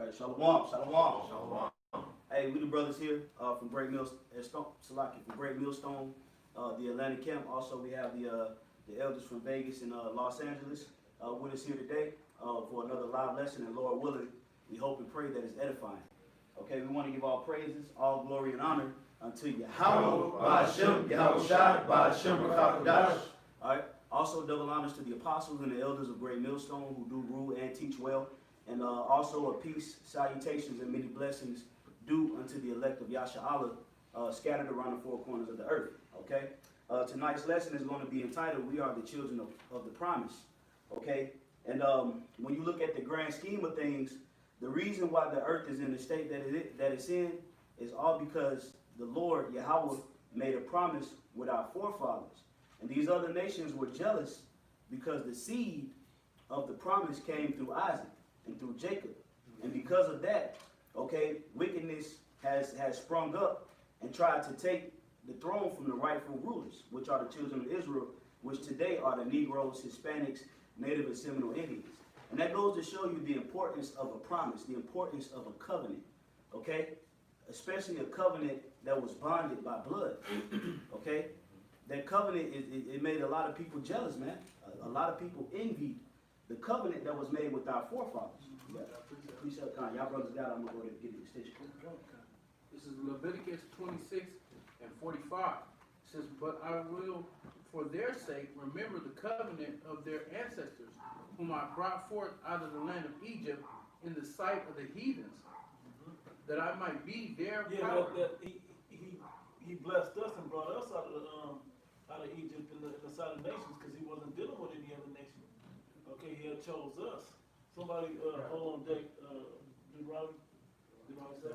right, shalom, shalom. Shalom. Hey, we the brothers here from Great Millstone, from Great Millstone, the Atlanta camp. Also, we have the elders from Vegas and Los Angeles with us here today for another live lesson. And Lord willing, we hope and pray that it's edifying. Okay, we want to give all praises, all glory and honor unto YAHAWAH, BAHASHAM, YAHAWASHI, BAHASHAM. All right. Also, double honors to the apostles and the elders of Great Millstone who do rule and teach well. And also a peace, salutations, and many blessings due unto the elect of Yahshua scattered around the four corners of the earth. Okay? Tonight's lesson is going to be entitled, We Are the Children of the Promise. Okay? And when you look at the grand scheme of things, the reason why the earth is in the state that it's in is all because the Lord, YAHAWAH, made a promise with our forefathers. And these other nations were jealous because the seed of the promise came through Isaac and through Jacob. And because of that, okay, wickedness has sprung up and tried to take the throne from the rightful rulers, which are the children of Israel, which today are the Negroes, Hispanics, Native and Seminole Indians. And that goes to show you the importance of a promise, the importance of a covenant, okay? Especially a covenant that was bonded by blood, okay? That covenant, it made a lot of people jealous, man. A lot of people envied the covenant that was made with our forefathers. Yeah. Appreciate it. Y'all brothers got it. I'm going to go ahead and get the extension. This is Leviticus 26 and 45. It says, but I will, for their sake, remember the covenant of their ancestors, whom I brought forth out of the land of Egypt in the sight of the heathens, that I might be their power. He blessed us and brought us out of Egypt in the sight of nations because he wasn't dealing with any other nation. Okay, he had chose us. Somebody hold on deck, Deuteronomy 7.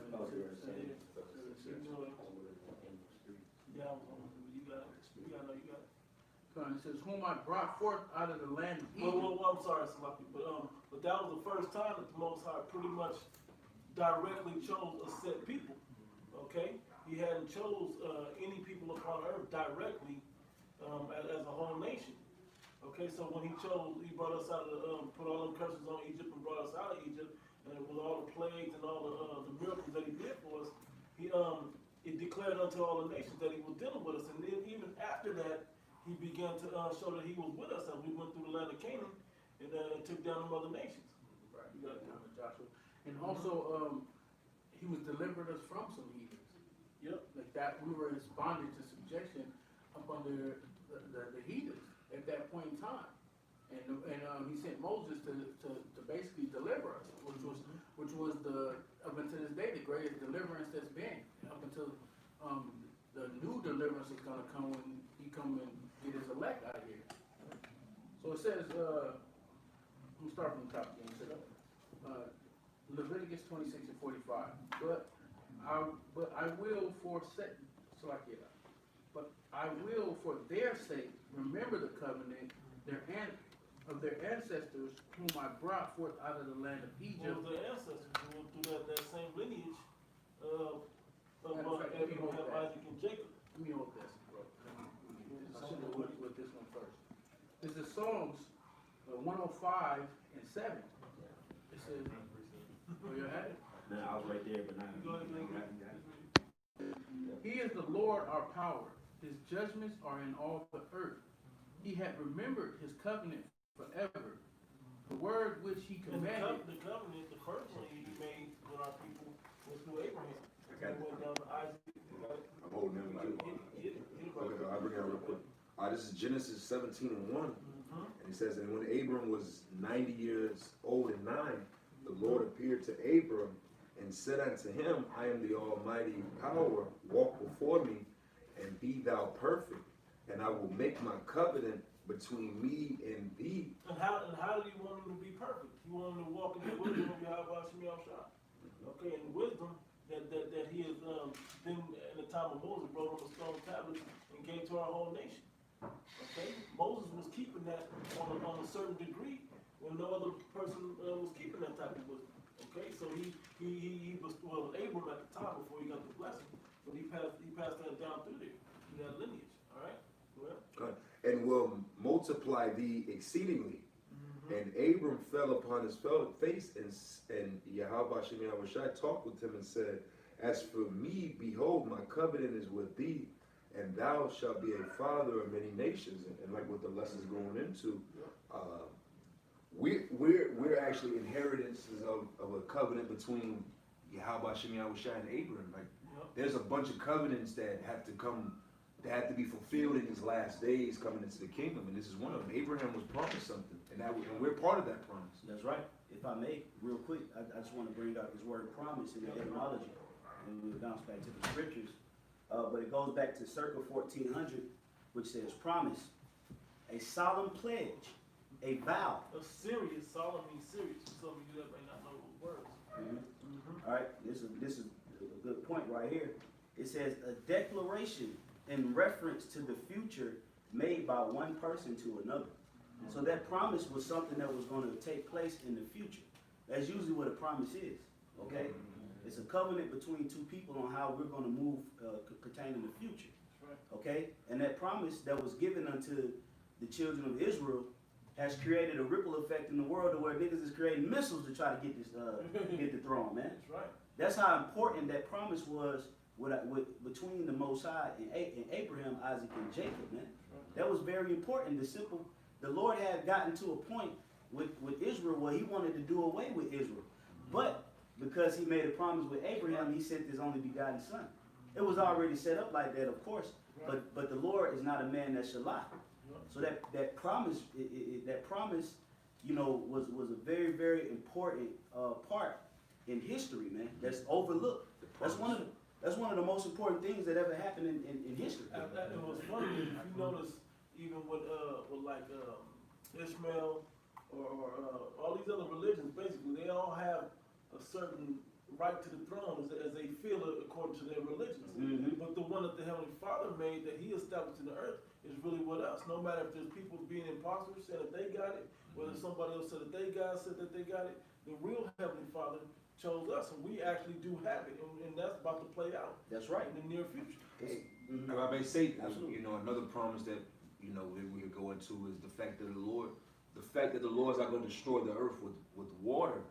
Yeah, you got it. You got it. It says, whom I brought forth out of the land of Egypt. Well, I'm sorry, Salaki, but that was the first time that the Most High pretty much directly chose a set people. Okay, he hadn't chose any people upon earth directly as a whole nation. Okay, so when he brought us out of put all them curses on Egypt and brought us out of Egypt, and with all the plagues and all the miracles that he did for us, it declared unto all the nations that he was dealing with us. And then even after that, he began to show that he was with us as we went through the land of Canaan and took down the other nations. Right. You got it, Joshua. And also, he was delivered us from some heathens. Yep. Like that, we were in bondage to subjection up under the heathens at that point in time. And he sent Moses to basically deliver us, which was up until this day, the greatest deliverance that's been. Up until the new deliverance is going to come when he come and get his elect out of here. So it says, let me start from the top again. It says, Leviticus 26 and 45. But I will forsake, but I will for their sake remember the covenant of their ancestors, whom I brought forth out of the land of Egypt. Well, their ancestors who went through that same lineage of Abraham, Isaac, and Jacob. Let me hold this, bro. I should have looked with this one first. This is Psalms 105 and 7. It says, oh, you had it? No, I was right there, but now Go ahead, He is the Lord our power. His judgments are in all the earth. He had remembered his covenant forever. The word which he commanded. The covenant, the first one he made with our people was through Abraham. And went down to Isaac. I'm holding him like. Okay, I'll bring it out real quick. This is Genesis 17 and 1. And it says, and when Abram was 90 years old and 9, the Lord appeared to Abram and said unto him, I am the Almighty power, walk before me, and be thou perfect, and I will make my covenant between me and thee. And how did he want him to be perfect? He wanted him to walk in the wisdom of YAHAWASHI. Okay, and wisdom that he has been in the time of Moses, wrote on the stone tablets and gave to our whole nation. Okay, Moses was keeping that on a certain degree when no other person was keeping that type of wisdom. Okay, so he was, well, Abram at the time before he got the blessing, but he passed that down through there, through that lineage. All right, well. And will multiply thee exceedingly. And Abram fell upon his face, and YAHAWASHI talked with him and said, as for me, behold, my covenant is with thee, and thou shalt be a father of many nations. And like what the lesson's going into, we're actually inheritances of a covenant between YAHAWASHI and Abram. Like, there's a bunch of covenants that have to come, that have to be fulfilled in these last days coming into the kingdom, and this is one of them. Abraham was promised something, and we're part of that promise. That's right. If I may, real quick, I just want to bring out this word promise in the etymology, and we'll bounce back to the scriptures. But it goes back to circa 1400, which says promise, a solemn pledge, a vow. A serious, solemn means serious. For some of you that may not know those words. All right, this is a good point right here. It says a declaration in reference to the future made by one person to another. So that promise was something that was going to take place in the future. That's usually what a promise is, okay? It's a covenant between two people on how we're going to move pertaining to the future, okay? And that promise that was given unto the children of Israel has created a ripple effect in the world to where niggas is creating missiles to try to get this, get the throne, man. That's right. That's how important that promise was between the Most High and Abraham, Isaac, and Jacob, man. That was very important. The Lord had gotten to a point with Israel where he wanted to do away with Israel. But because he made a promise with Abraham, he sent his only begotten son. It was already set up like that, of course, but the Lord is not a man that shall lie. So that promise, you know, was a very, very important part in history, man. That's overlooked. That's one of the most important things that ever happened in history. And it was funny if you notice, even with like Ishmael or all these other religions, basically they all have a certain right to the throne as they feel it according to their religions. But the one that the Heavenly Father made, that He established in the earth, is really with us. No matter if there's people being imposters saying that they got it, whether somebody else said that they said that they got it, the real Heavenly Father chose us, and we actually do have it, and that's about to play out. That's right. In the near future. If I may say, you know, another promise that, you know, we could go into is the fact that the Lord's not going to destroy the earth with water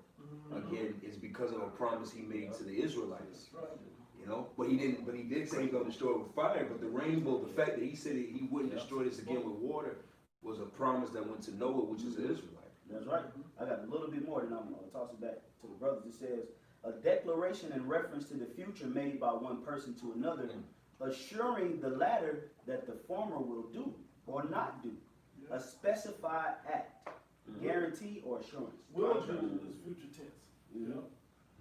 again is because of a promise He made to the Israelites. You know, but he did say He's going to destroy it with fire. But the rainbow, the fact that He said He wouldn't destroy this again with water, was a promise that went to Noah, which is an Israelite. That's right. I got a little bit more, then I'm going to toss it back to the brothers. It says, a declaration in reference to the future made by one person to another, assuring the latter that the former will do or not do. A specified act, guarantee, or assurance. Will do is future tense. You know?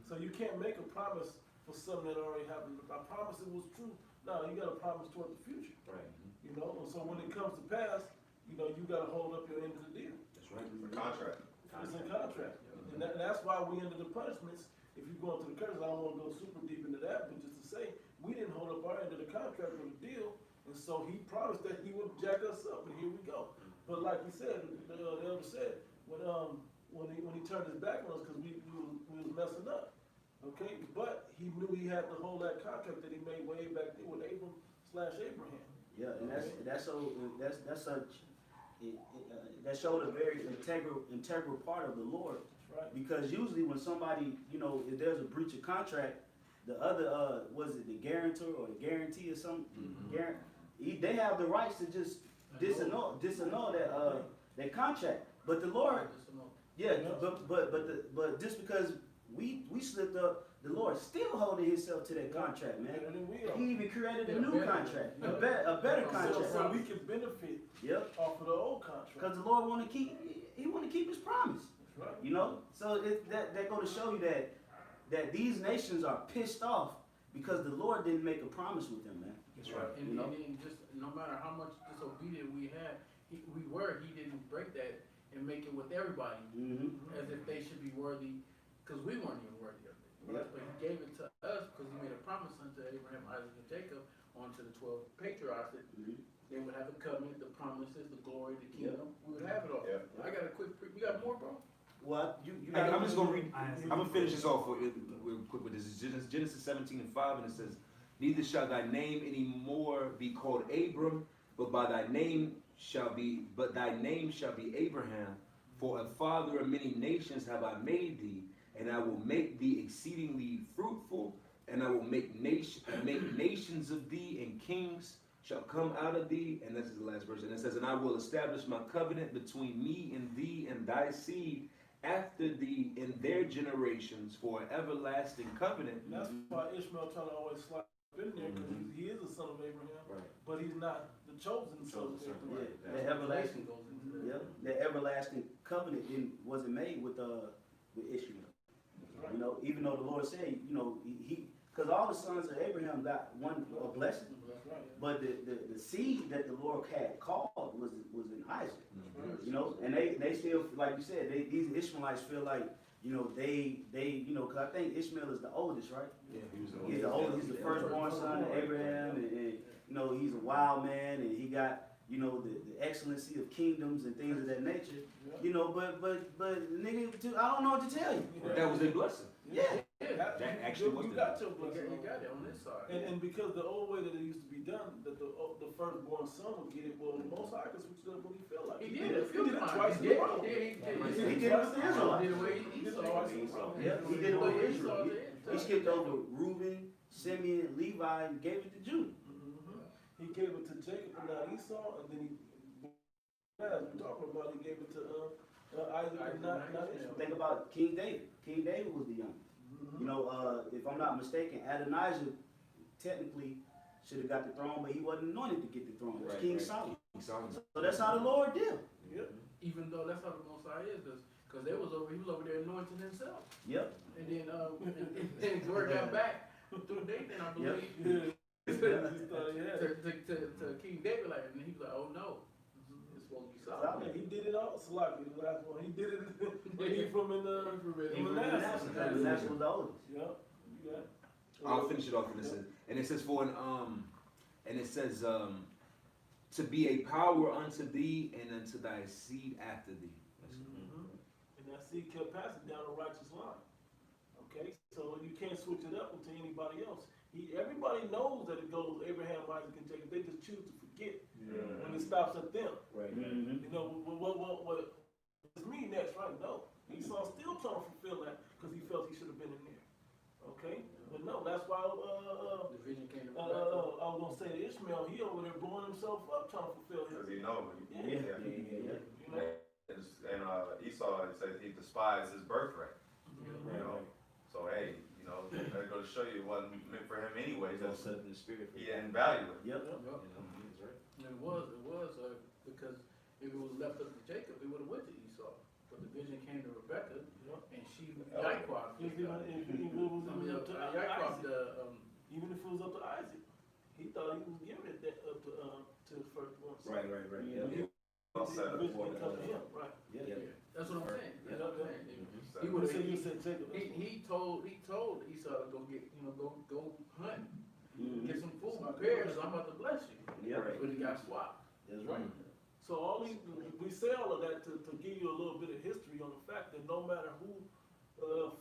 So you can't make a promise for something that already happened. I promise it was true. No, you got to promise toward the future. Right. You know, and so when it comes to pass, you know, you got to hold up your end of the deal. That's right. The contract. It's a contract. And that's why we ended the punishments. If you go into the curses, I don't want to go super deep into that, but just to say, we didn't hold up our end of the contract or the deal, and so He promised that He would jack us up, and here we go. But like we said, the elder said, when he turned his back on us because we was messing up, okay? But He knew He had to hold that contract that He made way back then with Abram/Abraham. Yeah, and that showed a very integral part of the Lord. Right. Because usually when somebody, you know, if there's a breach of contract, the other, was it the guarantor or the guarantee or something? They have the rights to just disannul that contract. But the Lord, but just because we slipped up, the Lord still holding Himself to that contract, man. He even created a new contract, a better contract. So we can benefit off of the old contract. Because the Lord want to keep His promise. Right. You know, so that going to show you that these nations are pissed off because the Lord didn't make a promise with them, man. That's right. And just no matter how much disobedient we had, He didn't break that and make it with everybody as if they should be worthy, because we weren't even worthy of it. Right? But He gave it to us because He made a promise unto Abraham, Isaac, and Jacob, onto the 12 patriarchs that they would have a covenant, the promises, the glory, the kingdom. We would have it all. I got a quick. You got more, bro? Well, I'm just gonna read. I'm gonna finish this off real quick with this. Genesis 17:5, and it says, "Neither shall thy name any more be called Abram, but thy name shall be Abraham. For a father of many nations have I made thee, and I will make thee exceedingly fruitful, and I will make nations of thee, and kings shall come out of thee. And this is the last verse. And it says, and I will establish my covenant between me and thee and thy seed after thee in their generations for an everlasting covenant. And that's why Ishmael trying to always slide in there, because he is a son of Abraham, Right. but he's not the chosen son of Abraham. Yeah, the everlasting, goes into that. yeah, the everlasting covenant wasn't made with Ishmael. Right. You know, even though the Lord said, you know, because all the sons of Abraham got one blessing, That's right. but the seed that the Lord had called was in Isaac. Right. You know, and they still, like you said, these Ishmaelites feel like, you know, they you know, because I think Ishmael is the oldest, right? Yeah, he was He's the oldest. He's the firstborn son of Abraham, and you know, he's a wild man, and he got, you know, the excellency of kingdoms and things of that nature. You know, but nigga, I don't know what to tell you. But that was a blessing. Yeah. That actually was you the got your You blessing. got it on this side. And because the old way that it used to be done, that the firstborn son would get it, well, the Most High can switch it up when he feel like He it. did it a few He did it times. twice He in a row. did it with He did it with Israel. Israel. He did it with He did it Esau. twice in a row. Yeah, he did it with Esau Israel. did. He skipped over Reuben, Simeon, Levi, and gave it to Judah. He gave it to Jacob and not Esau, and then as we're talking about, he gave it to Isaac and not Ishmael. Think about King David. King David was the youngest. You know, if I'm not mistaken, Adonijah technically should have got the throne, but he wasn't anointed to get the throne. It was King Solomon. So that's how the Lord did. Yep. Even though that's how the Most High is, because he was over there anointing himself. Yep. And then George got back through Nathan, I believe, Yeah. He thought he had it. to King David, like, and he was like, oh no, it's supposed to be Solomon. Yeah, he did it all. Sloppy, the last one. He did it. He from in Manasseh. Manasseh was the oldest. Yep. You got it. I'll finish it off and it says to be a power unto thee and unto thy seed after thee. And that seed kept passing down a righteous line. Okay, so you can't switch it up to anybody else. Everybody knows that it goes Abraham, Isaac, and Jacob. They just choose to forget when it stops at them. Right. You know what does me next, right? No, Esau still trying to fulfill that because he felt he should have been in there. Okay, but no, that's why The vision came to I was gonna say to Ishmael, he over there blowing himself up trying to fulfill his. Because he knows. Yeah. You know? And Esau, it says he despised his birthright. You know, so hey, you know, that goes to show you it wasn't meant for him anyway. Just Set up in the spirit. he didn't value it. Yep. That's right. And it was because if it was left up to Jacob, it would have went to Esau. But the vision came to Rebecca, and she Yaquab. If it was up to Isaac, even if it was up to Isaac, he thought he was giving it up to his firstborn son. Right. Yeah. All set up for Because of him, right? Yeah. That's what I'm saying. That's what I'm saying. it. He would So have. you said Jacob. He told Esau to go get, go hunt, Mhm. get some food, prepare, because I'm about to bless you. Yep. But he got swapped. That's right. So we say all of that to give you a little bit of history on the fact that no matter who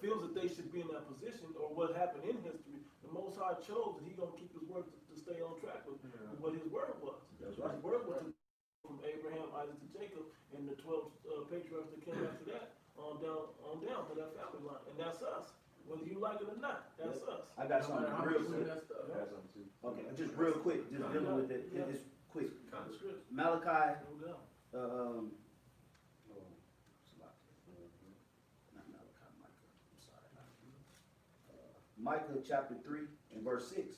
feels that they should be in that position or what happened in history, the Most High chose that He gonna keep His word to stay on track with what His word was. That's right. His word was to from Abraham, Isaac to Jacob, and the 12 patriarchs that came after that on down to that family line, and that's us. Whether you like it or not, that's us. I got something No matter how real much we quick. messed up. Okay, just real quick, just dealing with it. Yeah. It's quick. The scripture, Malachi, no doubt. not Malachi, Micah. I'm sorry. Micah chapter 3 and verse 6.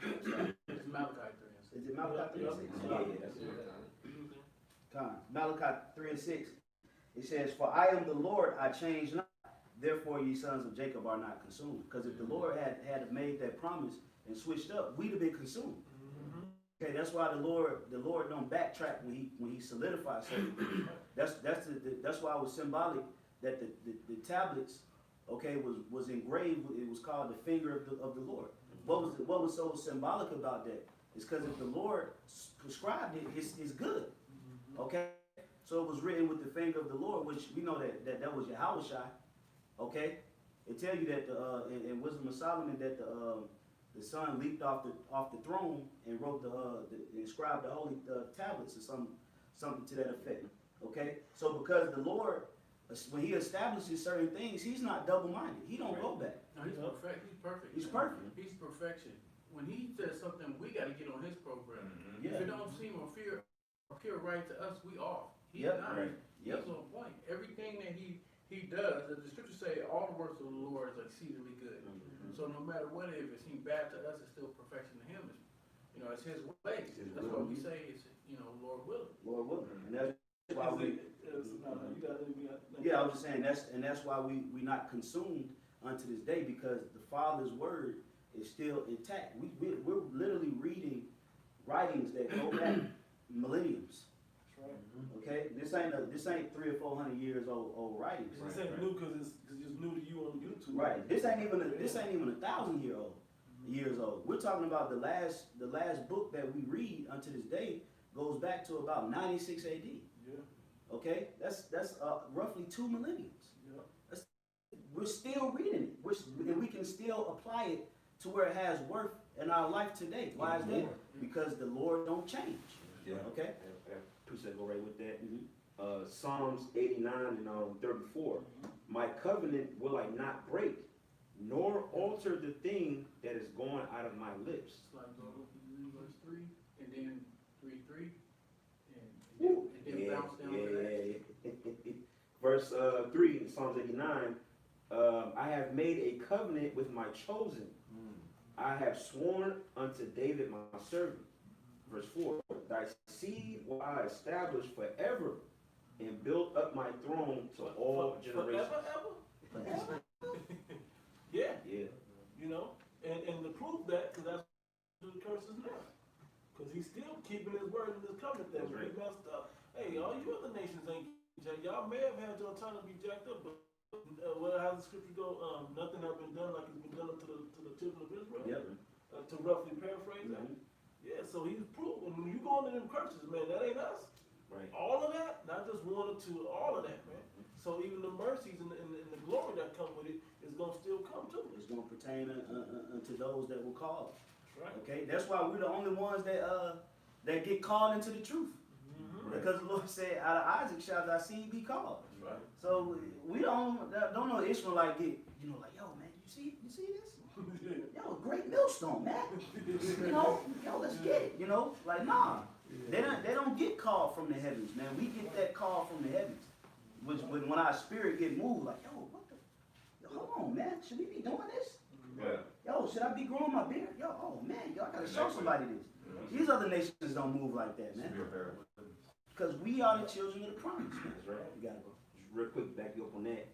It's Malachi 3. Is it Malachi 3 and 6? Yeah. That's it. Malachi 3 and 6. It says, "For I am the Lord, I change not. Therefore, ye sons of Jacob are not consumed." Because if the Lord had made that promise and switched up, we'd have been consumed. Okay, that's why the Lord don't backtrack when he solidifies something. That's why it was symbolic that the tablets, okay, was engraved. It was called the finger of the Lord. What was so symbolic about that is because if the Lord prescribed it, it's good. Okay, so it was written with the finger of the Lord, which we know that was YAHAWASHI. Okay, it tell you that in Wisdom of Solomon that the son leaped off the throne and wrote inscribed the holy tablets or something to that effect. Okay, so because the Lord, when He establishes certain things, He's not double-minded. He don't go back. No, he's perfect. He's perfect. He's perfect. He's perfection. When He says something, we got to get on His program. Yeah. If it don't seem or appear right to us, we off. He's Yep. not. Right. Yep. He's on point. Everything that he does, as the scriptures say, all the works of the Lord is exceedingly good. So no matter what it is, if it seems bad to us, it's still perfection to Him. It's, you know, it's His way. That's why we say it's, you know, Lord willing. Lord willing, and that's why we. You Yeah, I was just saying that's why we not consumed unto this day, because the Father's word is still intact. We're literally reading writings that go back millenniums. Okay, this ain't 300 or 400 years old writings. This ain't new because it's new to you on YouTube. Right. This ain't even 1,000 years old. We're talking about the last book that we read unto this day goes back to about 96 AD. Yeah. Okay, that's roughly 2 millenniums. Yeah. We're still reading it. And we can still apply it to where it has worth in our life today. Why is that? Because the Lord don't change. Yeah. Okay. Appreciate go right with that. Psalms 89 and 34. My covenant will I not break, nor alter the thing that is going out of my lips. It's like go look at verse 3, and then 3:3, and then bounce down to that. Verse 3 in Psalms 89. I have made a covenant with my chosen. I have sworn unto David my servant. Verse 4, thy seed will I establish forever and build up my throne to all generations. Forever? Yeah. Yeah. You know, and to prove that, because that's what the curse is now. Because he's still keeping his word in this covenant that we messed up. Hey, all you other nations ain't jacked. Y'all may have had your time to be jacked up, but how does the scripture go? Nothing has been done like it's been done to the children of Israel. Yep. To roughly paraphrase that. Yeah, so he's proven. When you go into them curses, man, that ain't us. Right. All of that, not just one or two, all of that, man. So even the mercies and the glory that come with it is going to still come too. It's going to pertain unto those that will call. Right. Okay, that's why we're the only ones that get called into the truth. Because the Lord said, out of Isaac shall thy seed be called. Right. So we don't know Ishmaelite get, like, yo, man, you see this? Yo, great millstone, man. Let's get it. Like, nah. They don't get called from the heavens, man. We get that call from the heavens. When our spirit get moved, like, yo, hold on, man. Should we be doing this? Yeah. Yo, should I be growing my beard? Yo, oh man, I gotta show somebody this. These other nations don't move like that, man. Because we are the children of the promise, man. That's right. You gotta go. Just real quick, back you up on that.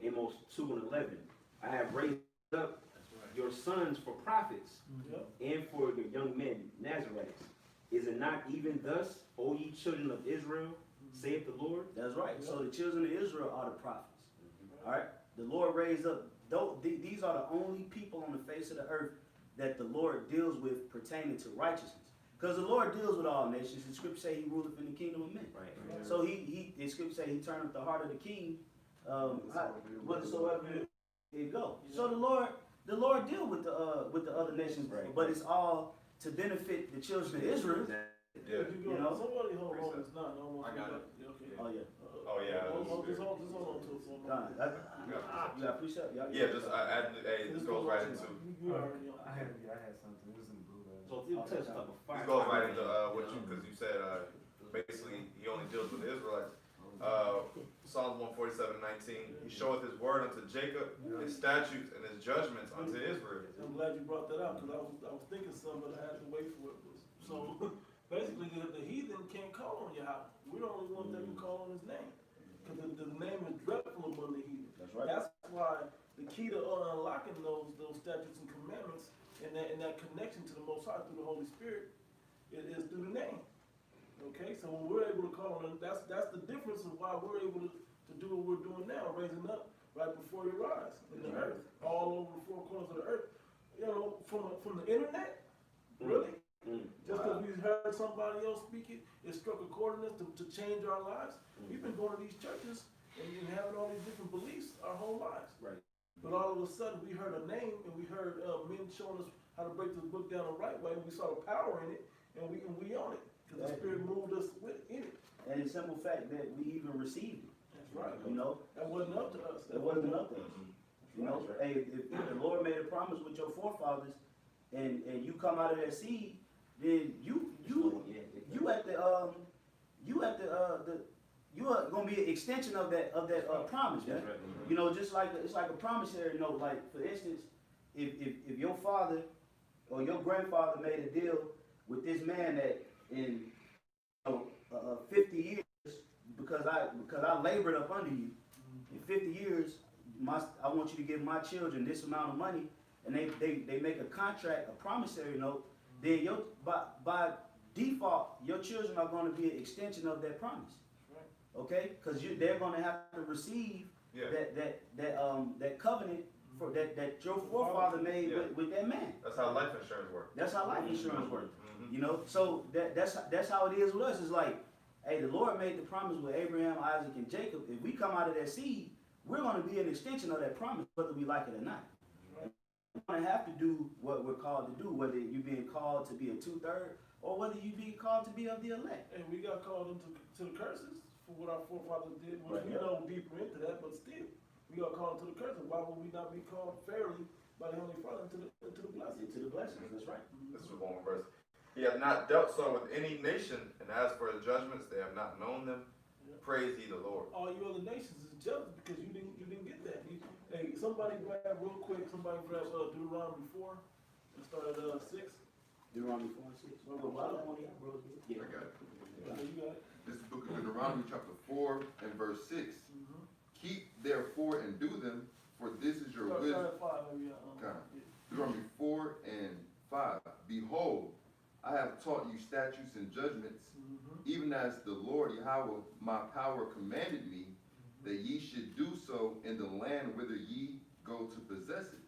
Amos 2 and 11. I have raised up your sons for prophets and for your young men, Nazarites. Is it not even thus, O ye children of Israel, saith the Lord? That's right. So the children of Israel are the prophets. All right. The Lord raised up. These are the only people on the face of the earth that the Lord deals with pertaining to righteousness. Because the Lord deals with all nations. The scripture say He ruleth in the kingdom of men. Right. So the scripture say He turneth the heart of the king, whatsoever it go. So the Lord deal with the other nations, Right. but it's all to benefit the children of Israel. Yeah. Somebody hold on. It's not. I got it. Okay. Oh yeah. Oh yeah. Just hold on to it for a moment. You got precept? Yeah, just this goes right into. You already know. I had something. It was in the blue. So it'll touch like a fire. This goes right into what because you said basically He only deals with the Israelites. Psalms 147:19. He showeth His word unto Jacob, His statutes and His judgments unto Israel. I'm glad you brought that up because I was thinking something, but I had to wait for it. So basically, the heathen can't call on Yahawah. We're the only ones that can call on His name because the name is dreadful among the heathen. That's right. That's why the key to unlocking those statutes and commandments and that connection to the Most High through the Holy Spirit is through the name. Okay, so when we're able to call on Him, that's the difference of why we're able to do what we're doing now, raising up right before your eyes in the earth, all over the four corners of the earth. From the internet, really. Just because we heard somebody else speak it, it struck a chord in us to change our lives. We've been going to these churches and having all these different beliefs our whole lives. Right. But all of a sudden, we heard a name and we heard men showing us how to break this book down the right way. We saw the power in it, and we own it because the Spirit moved us in it. And the simple fact that we even received it, That's right. you know, That wasn't up to us. it wasn't up to us. You know, hey, if the Lord made a promise with your forefathers, and you come out of that seed, then you are gonna be an extension of that promise, man. That's right. You know, just like it's like a promissory note. Like for instance, if your father or your grandfather made a deal with this man that in 50 years, because I labored up under you, in 50 years, I want you to give my children this amount of money, and they make a contract, a promissory note, then by default, your children are going to be an extension of that promise. Okay? Because they're going to have to receive that covenant for that your forefather made with that man. That's how life insurance works. That's how life insurance works. You know, so that's how it is with us. It's like, hey, the Lord made the promise with Abraham, Isaac, and Jacob. If we come out of that seed, we're going to be an extension of that promise, whether we like it or not. We're going to have to do what we're called to do, whether you're being called to be a 2/3 or whether you're being called to be of the elect. And we got called into the curses for what our forefathers did. Right. We know deeper into that, but still, we got called to the curses. Why would we not be called fairly by the Heavenly Father to the blessings? To the blessings, that's right. This is one more verse. He hath not dealt so with any nation, and as for his judgments, they have not known them. Praise ye the Lord. All you other nations is jealous because you didn't get that. Hey, somebody grab real quick. Somebody grab Deuteronomy 4 and start at 6. Deuteronomy 4 and 6. I Yeah. got it. Okay, you got it. This is the book of Deuteronomy chapter 4 and verse 6. Keep therefore and do them, for this is your wisdom. Start at 5, maybe. Okay. Deuteronomy 4 and 5. Behold, I have taught you statutes and judgments, even as the Lord Yahawah my power commanded me, that ye should do so in the land whither ye go to possess it.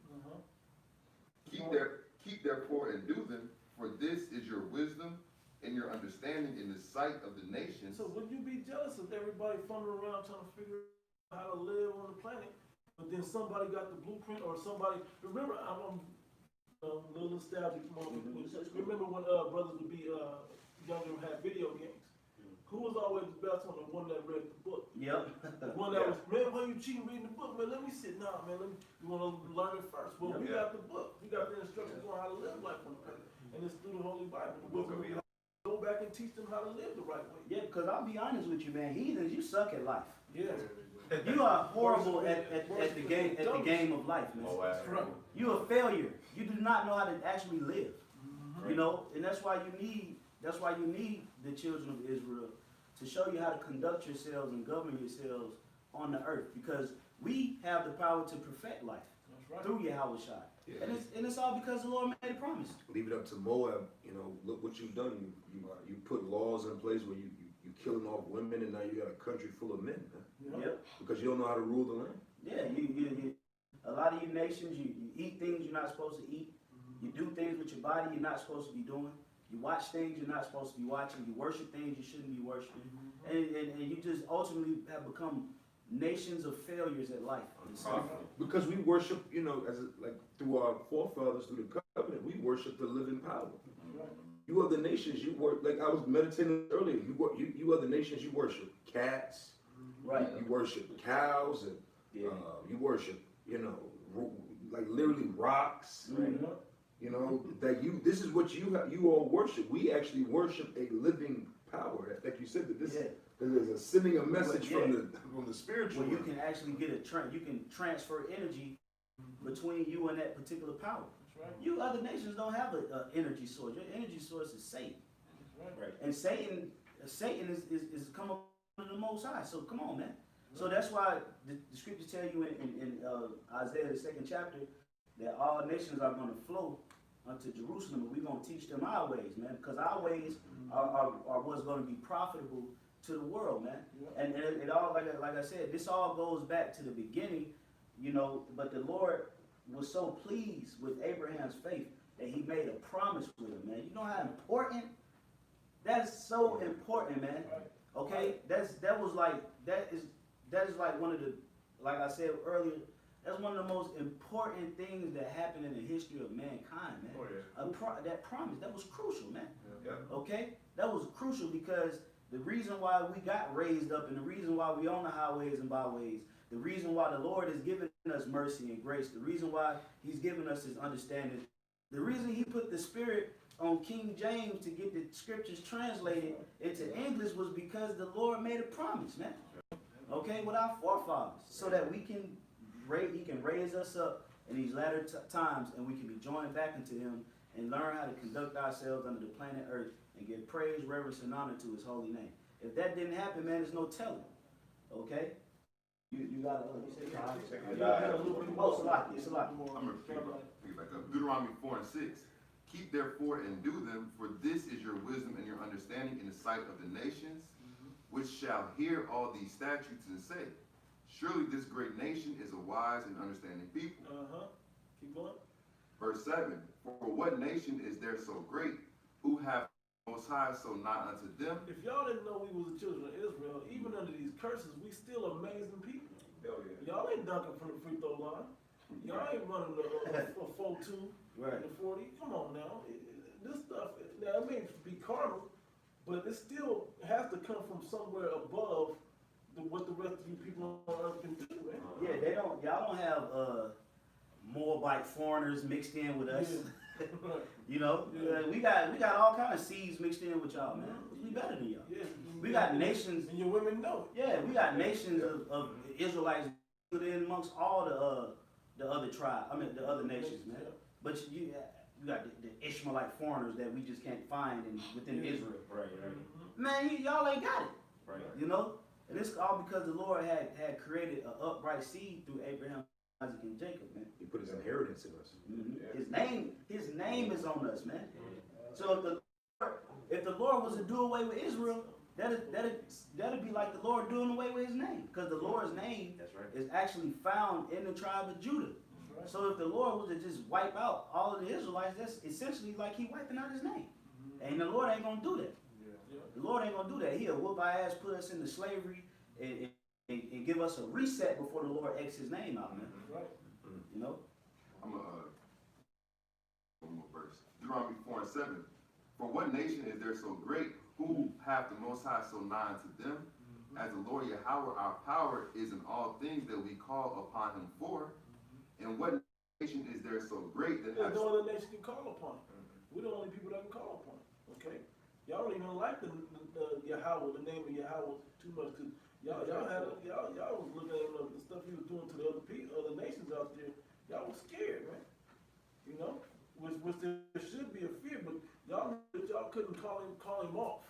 Keep therefore and do them, for this is your wisdom and your understanding in the sight of the nations. So would you be jealous of everybody fumbling around trying to figure out how to live on the planet, but then somebody got the blueprint, or somebody, remember, I'm a little nostalgic moment. Remember when brothers would be younger and had video games? Who was always the best one? The one that read the book. Yep. The one that was, man, why you cheating reading the book? Man, let me sit. Nah, man, you want to learn it first. Well, we got the book. We got the instructions on how to live life on the planet. And it's through the Holy Bible. The book of God. Go back and teach them how to live the right way. Yeah, because I'll be honest with you, man. Heathens, you suck at life. Yeah. You are horrible at the game of life, man. Oh, wow. Right. You're a failure. You do not know how to actually live. You know, and that's why you need the children of Israel to show you how to conduct yourselves and govern yourselves on the earth, because we have the power to perfect life through YAHAWASHI. Yeah. And it's all because the Lord made a promise. Leave it up to Moab. You know, look what you've done. You put laws in place where you killing off women, and now you got a country full of men, man. Yep. Because you don't know how to rule the land. Yeah, you a lot of you nations, you eat things you're not supposed to eat. You do things with your body you're not supposed to be doing. You watch things you're not supposed to be watching. You worship things you shouldn't be worshiping. And you just ultimately have become nations of failures at life. Because we worship, you know, like through our forefathers, through the covenant, we worship the living power. You other nations, you work, like I was meditating earlier, you other nations, you worship cats, Right. You worship cows, and you worship, you know, like literally rocks. Right. You know, this is what you all worship. We actually worship a living power. Like you said, that this is sending a message from the spiritual. Well, you can actually get you can transfer energy between you and that particular power. That's right. You other nations don't have an energy source. Your energy source is Satan. Right. And Satan is come up under the Most High. So come on, man. So that's why the scriptures tell you in Isaiah the 2nd chapter that all nations are going to flow unto Jerusalem, and we're going to teach them our ways, man, because our ways are what's going to be profitable to the world, man. And it all, like I said, this all goes back to the beginning, you know, but the Lord was so pleased with Abraham's faith that he made a promise with him, man. You know how important? That's so important, man. Okay? That is like one of the, like I said earlier, that's one of the most important things that happened in the history of mankind, man. Oh, yeah. That promise, that was crucial, man. Yeah. Okay? That was crucial because The reason why we got raised up and the reason why we on the highways and byways, the reason why the Lord has given us mercy and grace, the reason why he's given us his understanding, the reason he put the Spirit on King James to get the scriptures translated into English was because the Lord made a promise, man. Okay, with our forefathers, so that he can raise us up in these latter times, and we can be joined back into him and learn how to conduct ourselves under the planet Earth and give praise, reverence, and honor to his holy name. If that didn't happen, man, there's no telling. Okay? You gotta oh, it's a lot. I'm gonna pick back up. Deuteronomy 4 and 6. Keep therefore and do them, for this is your wisdom and your understanding in the sight of the nations, which shall hear all these statutes and say, surely this great nation is a wise and understanding people. Keep going. Verse 7. For what nation is there so great, who have Most High so not unto them? If y'all didn't know we was the children of Israel, even under these curses, we still amazing people. Hell yeah. Y'all ain't dunking from the free throw line. Y'all ain't running a 4-2 Right. in the 40. Come on now. This stuff, now it may be carnal, but it still has to come from somewhere above what the rest of you people on earth can do, man. Yeah, y'all don't have Moabite foreigners mixed in with us. Yeah. You know, Yeah. we got all kind of seeds mixed in with y'all, man. We better than y'all. Yeah. We got nations. And your women know it. Yeah, we got nations of Israelites in amongst all the other tribes. I mean, the other nations, man. But you got the Ishmaelite foreigners that we just can't find within Israel. Right. Man, y'all ain't got it. Right. You know, and it's all because the Lord had created an upright seed through Abraham, Isaac, and Jacob, man. He put his inheritance in us. His name is on us, man. So if the Lord was to do away with Israel, that'd be like the Lord doing away with his name, because the Lord's name That's right. is actually found in the tribe of Judah. Right. So if the Lord was to just wipe out all of the Israelites, that's essentially like he wiping out his name. And the Lord ain't gonna do that. The Lord ain't gonna do that. He'll whoop our ass, put us into slavery, and give us a reset before the Lord X his name out, man. Right. You know? I'm one more verse. Deuteronomy 4 and 7. For what nation is there so great, who hath the Most High so nigh unto them? As the Lord Yahawah, our power is in all things that we call upon him for. And what nation is there so great that There's has... no other nation can call upon it. We're the only people that can call upon it. Okay? Y'all don't even like the Yahawah, the name of Yahawah too much, because y'all was looking at the stuff he was doing to the other nations out there. Y'all was scared, man. You know, which there should be a fear, but y'all knew that y'all couldn't call him off.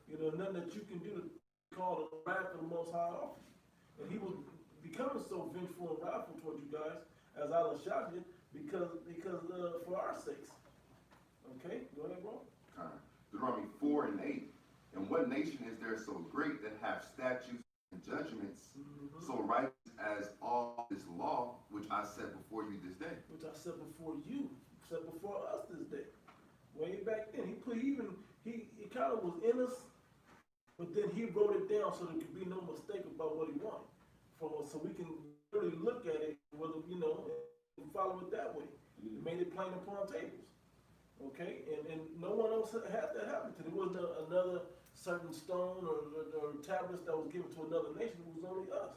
You know, nothing that you can do to call the wrath of the Most High off. And he was becoming so vengeful and wrathful toward you guys, as I was shouting, because for our sakes. Okay, go ahead, bro. Deuteronomy 4 and 8. And what nation is there so great that have statutes and judgments so righteous as all this law which I set before you this day? Which I set before you, set before us this day. Way back then, he kind of was in us, but then he wrote it down so there could be no mistake about what he wanted from us, so we can really look at it, whether and follow it that way. He made it plain upon tables. Okay, and no one else had that happen to. There wasn't another certain stone or tablets that was given to another nation. It was only us.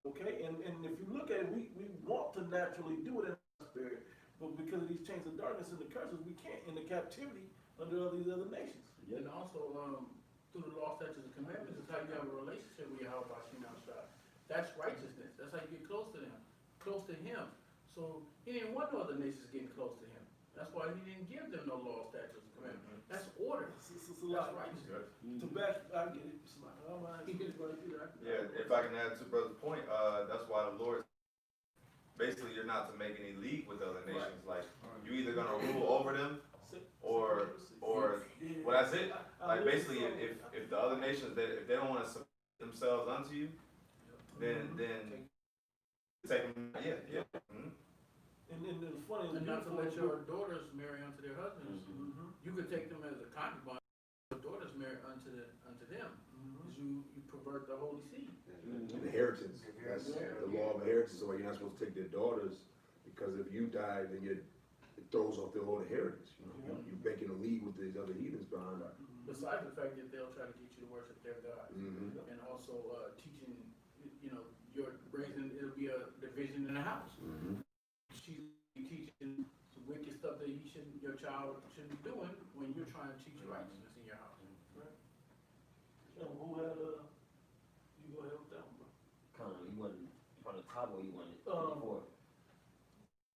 Okay, and if you look at it, we want to naturally do it in our spirit, but because of these chains of darkness and the curses, we can't in the captivity under all these other nations. And also, through the law, statutes, and commandments, is how you have a relationship with YAHAWASHI. That's righteousness. That's how you get close to them, close to him. So he didn't want no other nations getting close to him. That's why he didn't give them no law, statutes, and commandments. That's order. It's a lot. That's righteousness. To back, I get it. It's like, oh man, he gets right there. Yeah, if I can add to brother's point, that's why the Lord, basically you're not to make any league with other nations. Like, you either gonna rule over them, or well, that's it. Like, basically, if the other nations, if they don't want to submit themselves unto you, then take them. Yeah. And the funny And not to let your daughters marry unto their husbands. You could take them as a concubine. Your daughters marry unto them. Because you pervert the holy seed. Inheritance. That's the law of inheritance. So you're not supposed to take their daughters, because if you die, then it throws off their whole inheritance. You're making a league with these other heathens behind that. Besides the fact that they'll try to get you to worship their God, Mm-hmm. and also teaching, you're raising, it'll be a division in the house. Mm-hmm. She's teaching some wicked stuff that your child shouldn't be doing when you're trying to teach righteousness in your house. Who had, you go ahead with that one, bro. Kind of, you wanted from the top or you wanted Um,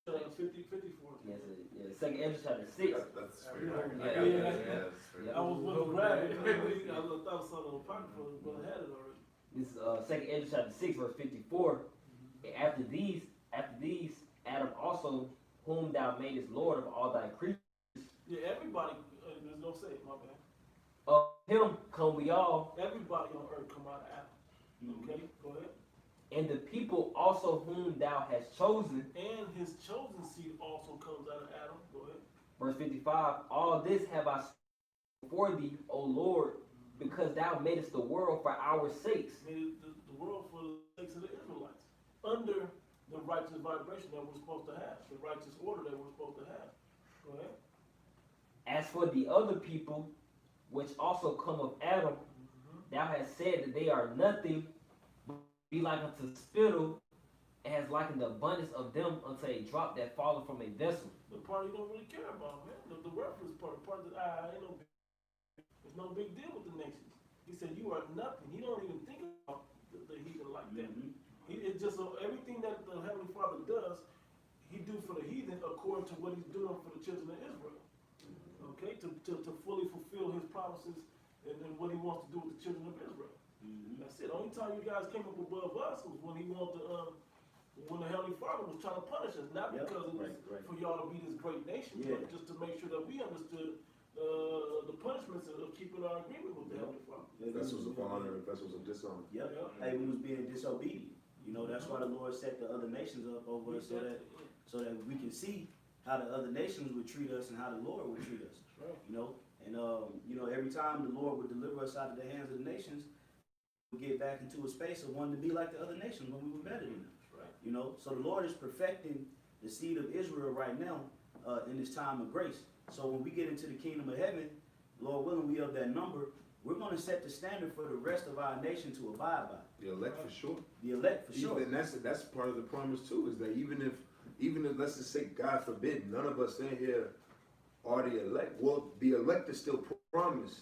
54? 54. Yes, yeah. Second Ezra chapter 6. That's Yeah. fair. I got Yeah. it. Yeah. Yeah, that's fair. I was going to grab it. I thought something on the pocket for it, but I had it already. This is Second Ezra chapter 6, verse 54. And after these, Adam also, whom thou madest Lord of all thy creatures, Yeah, everybody, there's no say, my bad. of him come we all, Everybody on earth come out of Adam. Okay, go ahead. and the people also whom thou hast chosen. And his chosen seed also comes out of Adam. Go ahead. Verse 55, all this have I before thee, O Lord, because thou madest the world for our sakes. Made the world for the sakes of the Israelites. Under the righteous vibration that we're supposed to have. The righteous order that we're supposed to have. Go ahead. As for the other people, which also come of Adam, thou hast said that they are nothing, be like unto spittle, and has likened the abundance of them unto a drop that falleth from a vessel. The part you don't really care about, man. The reference part, the part that ain't no big, there's no big deal with the nations. He said you are nothing. He don't even think about the heathen like that. It's just everything that the Heavenly Father does, he do for the heathen according to what he's doing for the children of Israel. Okay, to fully fulfill his promises and what he wants to do with the children of Israel. That's it. Only time you guys came up above us was when he wanted to, when the Heavenly Father was trying to punish us, not because it was for y'all to be this great nation, but just to make sure that we understood the punishments of keeping our agreement with the Heavenly Father. Vessels of honor and vessels of dishonor. Yep. Hey, we was being disobedient. That's why the Lord set the other nations up over us so that we can see how the other nations would treat us and how the Lord would treat us. And every time the Lord would deliver us out of the hands of the nations, we get back into a space of wanting to be like the other nations when we were better than them. So the Lord is perfecting the seed of Israel right now in this time of grace. So when we get into the kingdom of heaven, Lord willing, we of that number, we're going to set the standard for the rest of our nation to abide by. The elect for sure. The elect for sure. And that's part of the promise too, is that even if let's just say, God forbid, none of us in here are the elect. Well, the elect is still promised.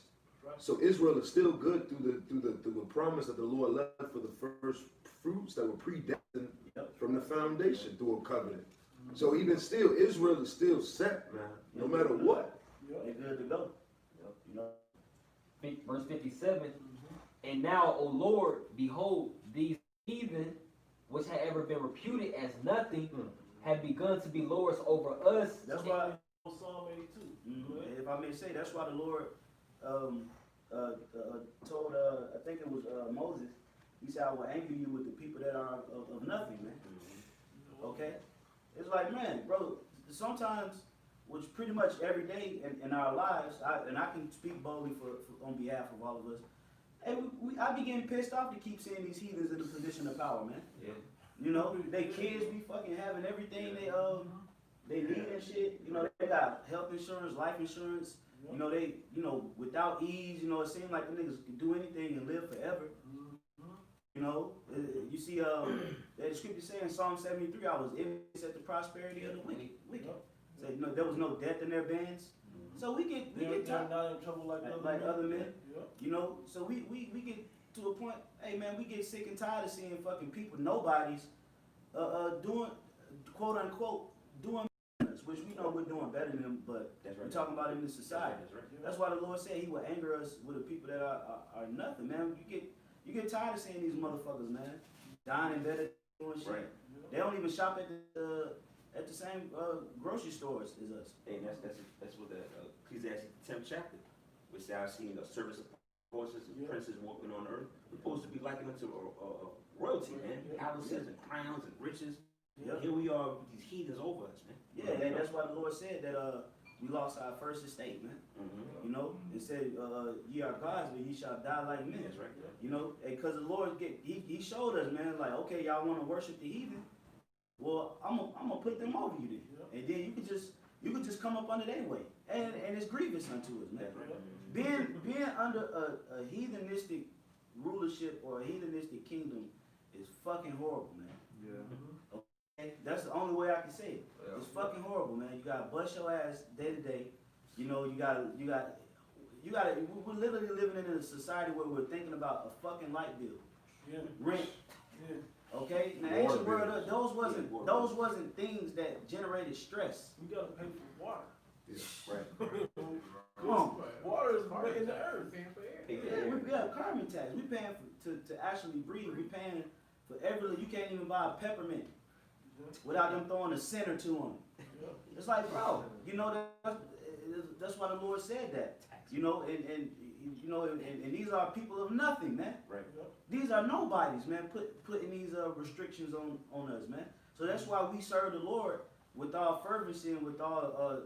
So Israel is still good through the promise that the Lord left for the first fruits that were predestined from the foundation through a covenant. So even still, Israel is still set, man, no matter what. They're good to go. Verse 57, and now, O Lord, behold, these heathen, which had ever been reputed as nothing, have begun to be lords over us. That's why, Psalm 82. if I may say, that's why the Lord told, I think it was Moses, he said, I will anger you with the people that are of nothing, man. Okay? It's like, man, bro, sometimes, which pretty much every day in our lives, and I can speak boldly on behalf of all of us, hey, I be getting pissed off to keep seeing these heathens in a position of power, man. They kids be fucking having everything they need and shit. They got health insurance, life insurance. They without ease. It seems like the niggas can do anything and live forever. You see, the scripture saying Psalm 73, I was envious at the prosperity of the wicked. Say, there was no death in their bands. So we get They're not in trouble like other men. So we get to a point, hey man, we get sick and tired of seeing fucking people, nobodies, doing, quote unquote, doing us, which we know we're doing better than them, but we're talking about it in the society. That's why the Lord said he will anger us with the people that are nothing, man. You get tired of seeing these motherfuckers, man, dying in bed doing shit. They don't even shop at the same grocery stores as us. And that's what the Ecclesiastes 10th chapter, which I've seen the service of horses and princes walking on earth, supposed to be likened unto royalty, man. Palaces and crowns and riches. Here we are with these heathens over us, man. Yeah, and that's why the Lord said that we lost our first estate, man. It said, ye are gods, but ye shall die like men. That's right. Because the Lord he showed us, man, like, okay, y'all want to worship the heathen. Well, I'm gonna put them over you then, and then you could just come up under their way. And it's grievous unto us, man. Being under a heathenistic rulership or a heathenistic kingdom is fucking horrible, man. Yeah. Okay? That's the only way I can say it. It's fucking horrible, man. You gotta bust your ass day to day. You know, you gotta. We're literally living in a society where we're thinking about a fucking light bill, rent. Okay, now ancient world, those wasn't things that generated stress. We gotta pay for water. Yeah, right. Come on. Water is right in the earth. Yeah, we got carbon tax. We paying to actually breathe. We paying for every. You can't even buy a peppermint without them throwing a cent or two on it. It's like, bro, you know that's why the Lord said that. You know, and you know, and these are people of nothing, man. Right. These are nobodies, man. Putting these restrictions on us, man. So that's why we serve the Lord with all fervency and with all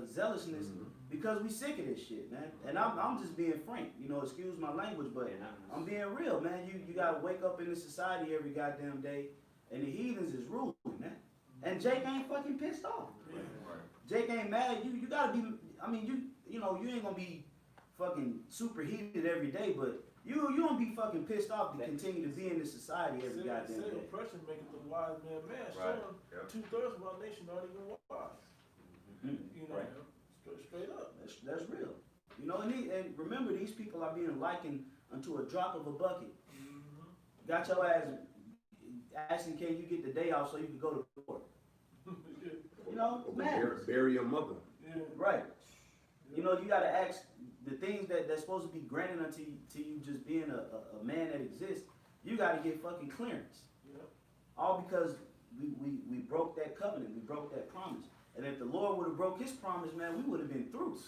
zealousness, because we sick of this shit, man. And I'm just being frank, you know. Excuse my language, but I'm being real, man. You gotta wake up in this society every goddamn day, and the heathens is ruling, man. And Jake ain't fucking pissed off. Jake ain't mad. You gotta be. I mean, you know, you ain't gonna be fucking super heated every day, but you don't be fucking pissed off to continue to be in this society every goddamn day. Oppression maketh the wise man mad. Right. Showing 2/3 of our nation aren't even wise. You know, straight up. That's real. You know, and remember, these people are being likened unto a drop of a bucket. Got your ass asking, can you get the day off so you can go to court? You know, man. Bury your mother. Right. You know, you gotta ask the things that's supposed to be granted unto you just being a man that exists. You gotta get fucking clearance. All because we broke that covenant, we broke that promise. And if the Lord would have broke his promise, man, we would have been through.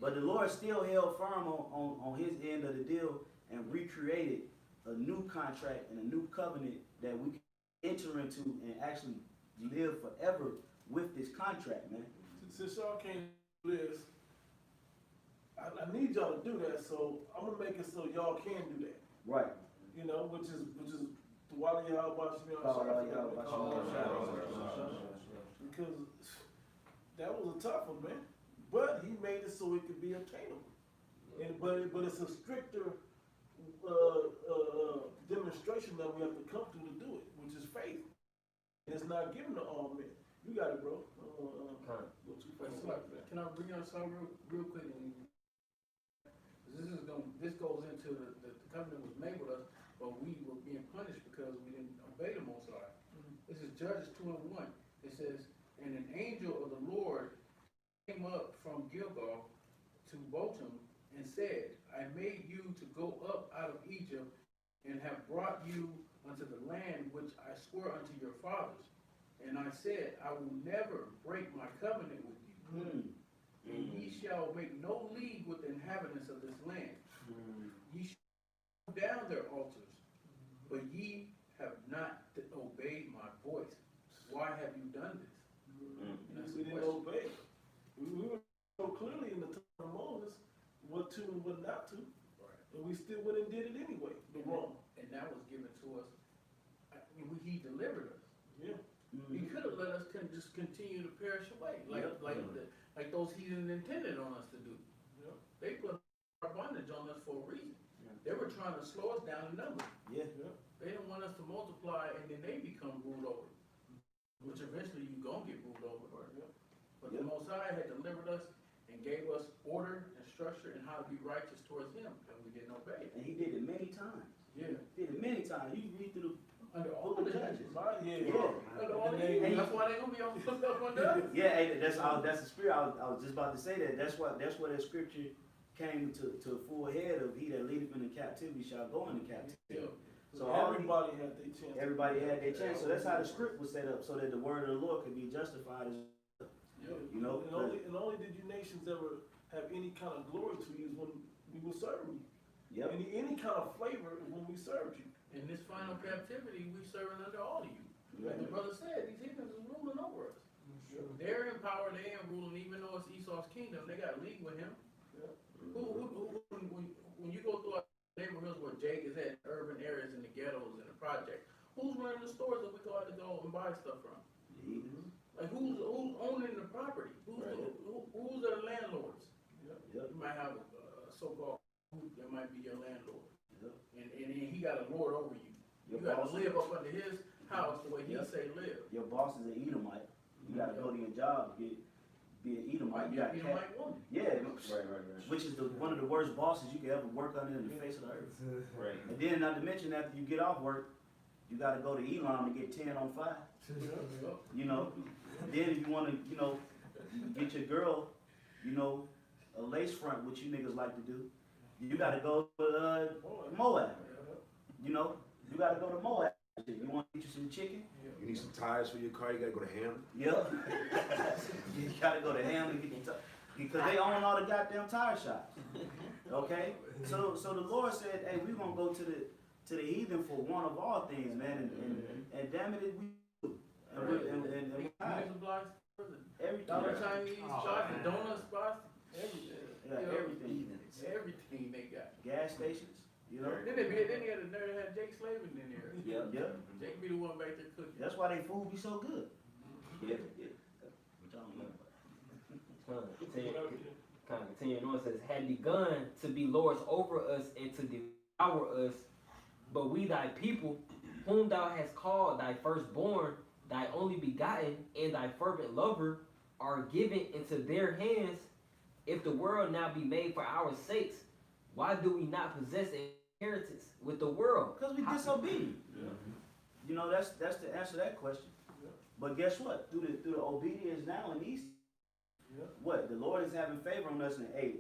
But the Lord still held firm on his end of the deal and recreated a new contract and a new covenant that we can enter into and actually live forever with this contract, man. Since y'all can't do this, I need y'all to do that, so I'm gonna make it so y'all can do that. Right. You know, which is the YAHAWASHI. Because that was a tough one, man. But he made it so it could be obtainable. But it's a stricter demonstration that we have to come through to do it, which is faith. And it's not given to all men. You got it, bro. Can I bring up something real quick? This goes into the covenant was made with us, but we were being punished because we didn't obey the Most High. This is Judges 2:1. It says, and an angel of the Lord came up from Gilgal to Bochum and said, I made you to go up out of Egypt and have brought you unto the land which I swore unto your fathers. And I said, I will never break my covenant with you. And ye shall make no league with the inhabitants of this land. Ye shall tear down their altars, but ye have not obeyed my voice. Why have you done this? We didn't obey. We were so clearly in the time of Moses what to and what not to. And we still went and did it anyway. Wrong. And that was given to us. He delivered us. Yeah. He could have let us just continue to perish away, like those heathen intended on us to do. They put our bondage on us for a reason. They were trying to slow us down in numbers. They didn't want us to multiply and then they become ruled over, which eventually you're going to get ruled over. But the Most High had delivered us and gave us order and structure and how to be righteous towards him, and we didn't obey. And he did it many times. Yeah. Did it many times. You read through under all the judges. Under all the that's why they're gonna be on stuff under us. Yeah, that's the spirit. I was just about to say that. That's what that scripture came to a full head of. He that leadeth into captivity shall go into captivity. So everybody had their chance. Everybody had their chance. So that's how the script was set up, so that the word of the Lord could be justified as you know. And only did you nations ever have any kind of glory to you when we were serving you. Yep. Any kind of flavor when we served you. In this final captivity, we serving under all of you. Like the brother said, these heathens is ruling over us. They're in power, they're ruling, even though it's Esau's kingdom, they got a league with him. When you go through our neighborhoods where Jake is at, urban areas in the ghettos and the project, who's running the stores that we go out to go and buy stuff from? Like who's owning the property? Who's the landlord? so-called, that might be your landlord. Yep. And then he got a lord over you. Your You gotta boss- live up under his house the way he Yep. say live. Your boss is an Edomite. You gotta go to your job, be an Edomite. You You got might want yeah, Right. which is one of the worst bosses you could ever work under in the face of the earth. Right. And then, not to mention, after you get off work, you gotta go to Elon to get 10 on 5. You know, then if you wanna, you know, get your girl, you know, a lace front, which you niggas like to do, you gotta go to Moab. You know, you gotta go to Moab. You wanna get you some chicken? You need some tires for your car, you gotta go to Ham. Yep. You gotta go to Ham and get your tires. Because they own all the goddamn tire shops. Okay? So the Lord said, hey, we're gonna go to the heathen for one of all things, man, and damn it, we do. And we tired. Everything. Dollar Chinese shops, the donut spots, everything. Yeah, You know, everything. Everything they got. Gas stations, you know? Then they had the nerve to have Jake Slavin in there. Yep. Jake be the one back there cooking. That's why they food be so good. Yeah. Which I don't know. Kind of continuing on, it says, had begun to be lords over us and to devour us, but we thy people, whom thou hast called thy firstborn, thy only begotten, and thy fervent lover, are given into their hands. If the world now be made for our sakes, why do we not possess an inheritance with the world? Because we disobedient. You know, that's the answer to that question. But guess what? Through the obedience now in these, what? The Lord is having favor on us, and hey,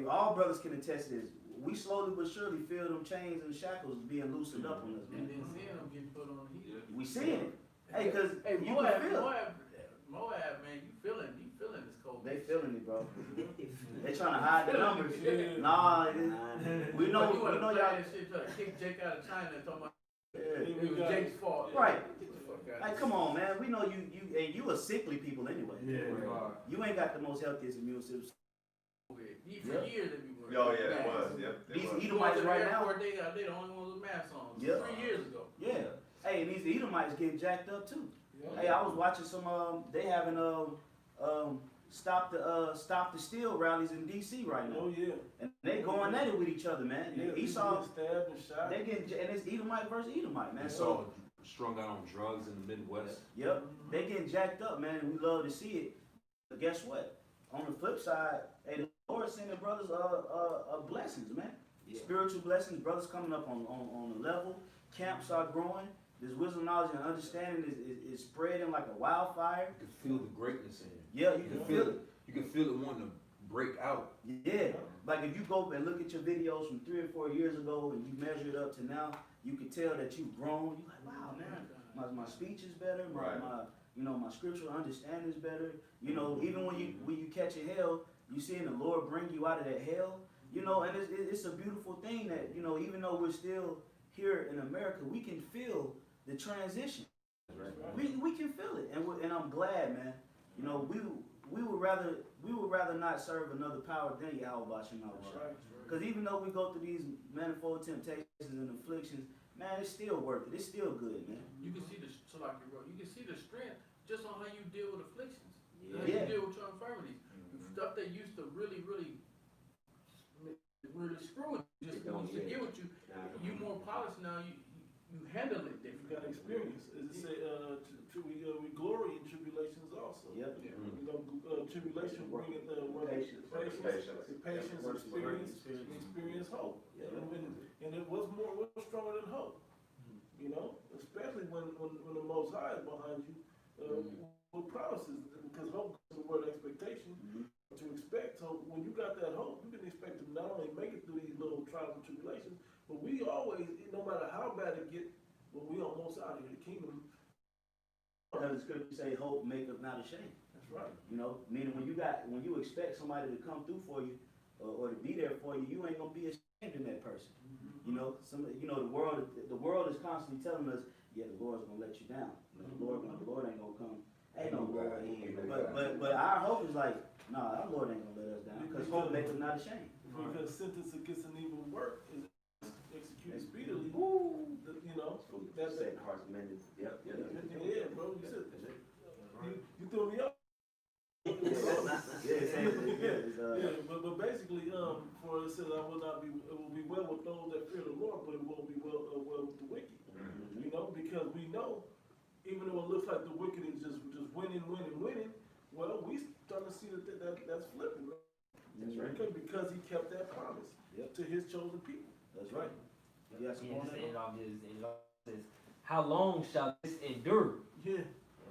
all brothers can attest to this. We slowly but surely feel them chains and shackles being loosened up on us, And man. then seeing them getting put on the heat. We seeing it. Hey, cause Hey, you Moab, can feel it. Moab, man, you feeling this cold. They feeling it, bro. They trying to hide the numbers. Nah, we know you wanna y'all. play that shit, try to kick Jake out of China and talking about Yeah. it was Jake's fault. Right. Get the fuck out of Like, here. come on, man. We know you a sickly people anyway. Yeah. You ain't got the most healthiest immune system. For Yeah. years they be wearing. Oh, yeah, it masks. was. Yep. it These was. You go to Edomites the right now. airport, they the only ones with masks on. Yeah. 3 years ago. Yeah. Hey, and these Edomites getting jacked up too. Yeah. Hey, I was watching some. They having stop the steal rallies in D.C. right now, Oh, yeah. and they going at it with each other, man. Yeah, Esau, people get stabbed and shot. they getting, and it's Edomite versus Edomite, man. And So, so strung out on drugs in the Midwest. yep, they getting jacked up, man, and we love to see it. But guess what? On the flip side, hey, the Lord sending brothers blessings, man. Spiritual blessings, brothers coming up on the level. Camps are growing. This wisdom, knowledge, and understanding is spreading like a wildfire. You can feel the greatness in it. Yeah, you can feel it. You can feel it wanting to break out. Yeah, like if you go and look at your videos from 3 or 4 years ago and you measure it up to now, you can tell that you've grown. You're like, wow, man, my speech is better. Right. My scriptural understanding is better. You know, even when you catch a hell, you seeing the Lord bring you out of that hell. You know, and it's a beautiful thing that, you know, even though we're still here in America, we can feel the transition. Right. We can feel it, and I'm glad, man. You know, we would rather not serve another power than YAHAWASHI. Because even though we go through these manifold temptations and afflictions, man, it's still worth it. It's still good, man. You can see you can see the strength just on how you deal with afflictions. How Yeah. you deal with your infirmities. Stuff that used to really screw with you, just used to get with you. You more polished now. You handle it You different. got experience. As it say, we glory in tribulations also. Yep. You know, tribulation bringing Patience. patience, experience hope. Yeah. And it was stronger than hope. You know, especially when the Most High is behind you, with promises, because hope is the word expectation. To expect. So when you got that hope, you can expect to not only make it through these little trials and tribulations, but we always, no matter how bad it get, when we almost out of here, the kingdom. As the scripture say, hope maketh not ashamed. That's right. You know, meaning when you expect somebody to come through for you or to be there for you, you ain't gonna be ashamed in that person. You know, the world is constantly telling us, yeah, the Lord's gonna let you down. The Lord ain't gonna come. Ain't no Lord in. But our hope is like, nah, our Lord ain't gonna let us down because hope maketh not ashamed. Because sentence against an evil work is executed speedily. Woo. You know, That's set hearts mended. Yep. yeah, bro. You threw me up. Yeah, But basically, for says, "I will not be. It will be well with those that fear the Lord, but it won't be well with the wicked." You know, because we know, even though it looks like the wicked is just winning. Well, we starting to see that's flipping. That's right. Because he kept that promise Yep. to his chosen people. That's right. You got some Yeah, more on this that? end all this, and it all says, how long shall this endure? Yeah,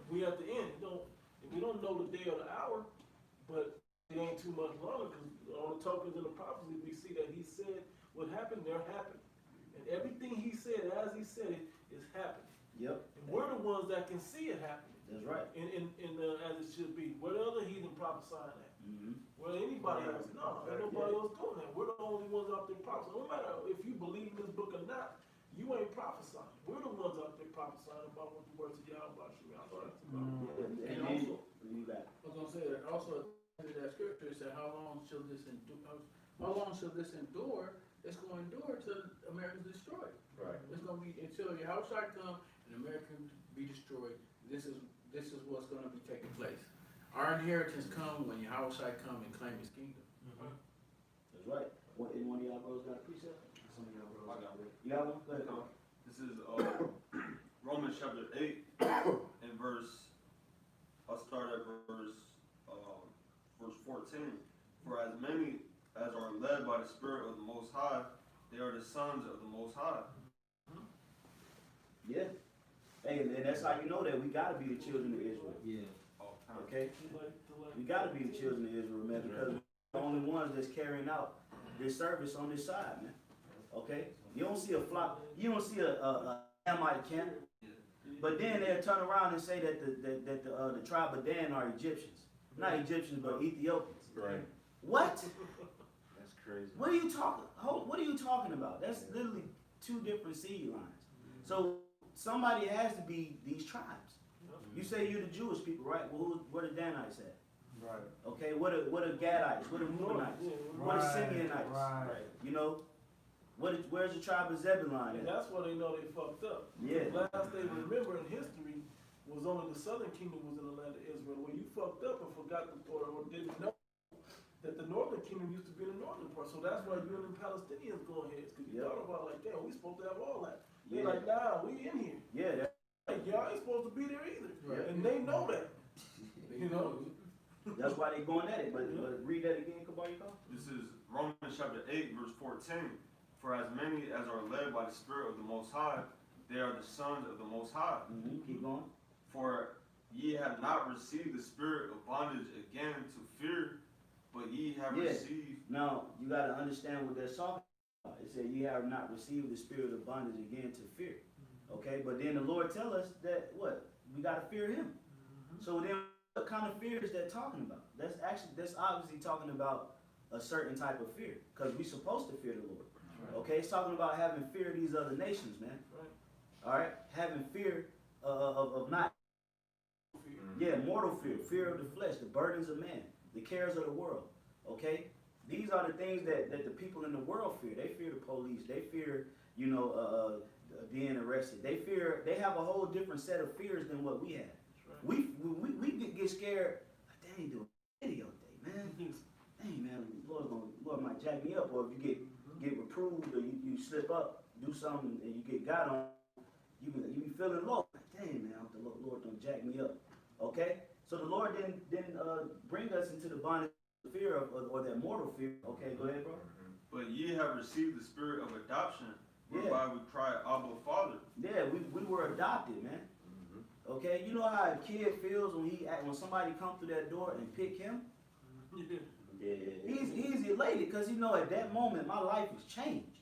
we at the end. We don't know the day or the hour, but it ain't too much longer because on the tokens in the prophecy, we see that he said what happened there happened. And everything he said, as he said it, is happening. Yep. And we're the ones that can see it happening. That's right. As it should be. Where the other heathen prophesying at? Mm-hmm. Well, anybody else? No, ain't nobody else doing that. We're the only ones out there prophesying. No matter if you believe in this book or not, you ain't prophesying. We're the ones out there prophesying about what the words of YAHAWASHI are about. And And also, you got I was gonna say that also in that scripture it said, how long shall this endure? How long shall this endure? It's going to endure till America's destroyed. Right. It's going to be until Yahushua come and America be destroyed. This is what's going to be taking place. Our inheritance come when Yahushua come and claim his kingdom. That's right. Any one of y'all bros got a precept? Some of y'all bros got one. You got one? Go ahead, Carl. This is Romans chapter 8 and verse, I'll start at verse 14. For as many as are led by the Spirit of the Most High, they are the sons of the Most High. Yeah. Hey, and that's how you know that we gotta be the children of Israel. Yeah. Okay? We gotta be the children of Israel, man, because we're the only ones that's carrying out this service on this side, man. Okay? You don't see a flock, you don't see a Hamite camp. But then they'll turn around and say that the tribe of Dan are Egyptians. Not Egyptians, but Ethiopians. Right. What? That's crazy. What are you talking about? That's literally two different seed lines. So somebody has to be these tribes. You say you're the Jewish people, right? Well, where the Danites at? Right. Okay, what are Gadites? What are Reubenites? What are Simeonites? Right. You know, where's the tribe of Zebulun And at? that's why they know they fucked up. Yeah. The last they remember in history was only the southern kingdom was in the land of Israel. When you fucked up and forgot or didn't know that the northern kingdom used to be in the northern part. So that's why you and the Palestinians go ahead. Because you thought about like, damn, we supposed to have all that. They're Yeah. like, nah, we in here. Yeah. Like, y'all ain't supposed to be there either. Right. And they know that. You know? That's why they going at it. But read that again, Kabayika. This is Romans chapter 8, verse 14. For as many as are led by the Spirit of the Most High, they are the sons of the Most High. Keep going. For ye have not received the spirit of bondage again to fear, but ye have received. Now, you got to understand what they're talking about. It said, ye have not received the spirit of bondage again to fear. Okay, but then the Lord tell us that what? We got to fear him. So then what kind of fear is that talking about? That's obviously talking about a certain type of fear. Because we're supposed to fear the Lord. Okay, it's talking about having fear of these other nations, man. All right, having fear of not. Yeah, mortal fear, fear of the flesh, the burdens of man, the cares of the world. Okay, these are the things that the people in the world fear. They fear the police. They fear, being arrested. They have a whole different set of fears than what we have. We get scared. Like, they ain't doing video day, man. Dang, man, Lord might jack me up, or if you get reproved, or you slip up, do something, and you get got on, you be feeling low. Like, dang, man, the Lord don't jack me up. Okay, so the Lord didn't bring us into the bondage of fear or that mortal fear. Okay, go ahead, bro. But ye have received the spirit of adoption, whereby we cry, Abba, Father. Yeah, we were adopted, man. Okay, you know how a kid feels when somebody come through that door and pick him? Yeah. He's elated because at that moment my life has changed.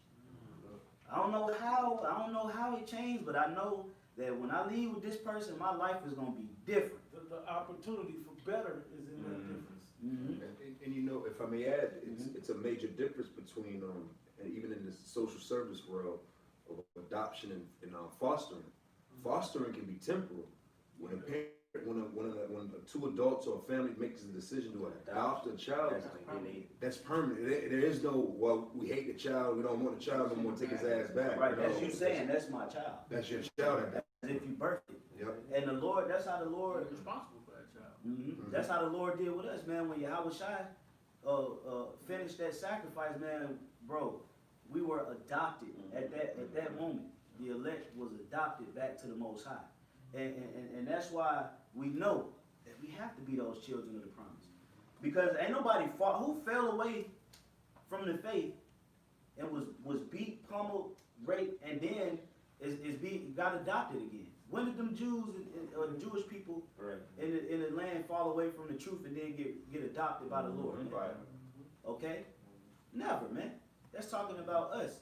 I don't know how it changed, but I know that when I leave with this person, my life is gonna be different. The opportunity for better is in that difference. And if I may add, it's a major difference between and even in the social service world of adoption and fostering. Fostering can be temporal. When two adults or a family makes the decision to adopt a child, that's permanent. There is no, well, we hate the child, we don't want the child, we don't want to take his ass back. Right, that's you saying, that's my child. That's your child. As if you birthed it. Yep. And the Lord, that's how the Lord, You're responsible for that child. that's how the Lord did with us, man. When YAHAWASHI finished that sacrifice, man, bro, we were adopted at that moment. The elect was adopted back to the Most High, and that's why we know that we have to be those children of the promise, because ain't nobody who fell away from the faith and was beat, pummeled, raped, and then got adopted again. When did them Jews or the Jewish people in the land fall away from the truth and then get adopted by the Lord? Man? Right. Okay? Never, man. That's talking about us.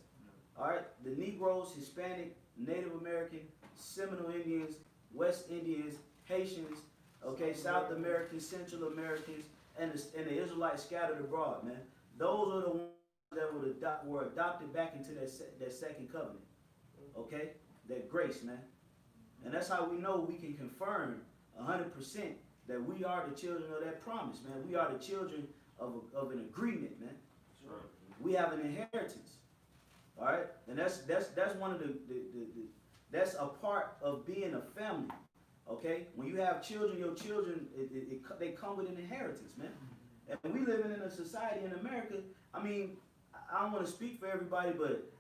All right? The Negroes, Hispanic, Native American, Seminole Indians, West Indians, Haitians, okay, South Americans, Central Americans, and the Israelites scattered abroad, man. Those are the ones that were adopted back into that second covenant. Okay? That grace, man. And that's how we know we can confirm 100% that we are the children of that promise, man. We are the children of an agreement, man. That's right. We have an inheritance. All right? And that's one of that's a part of being a family. Okay? When you have children, your children, they come with an inheritance, man. And we living in a society in America, I mean, I don't want to speak for everybody, but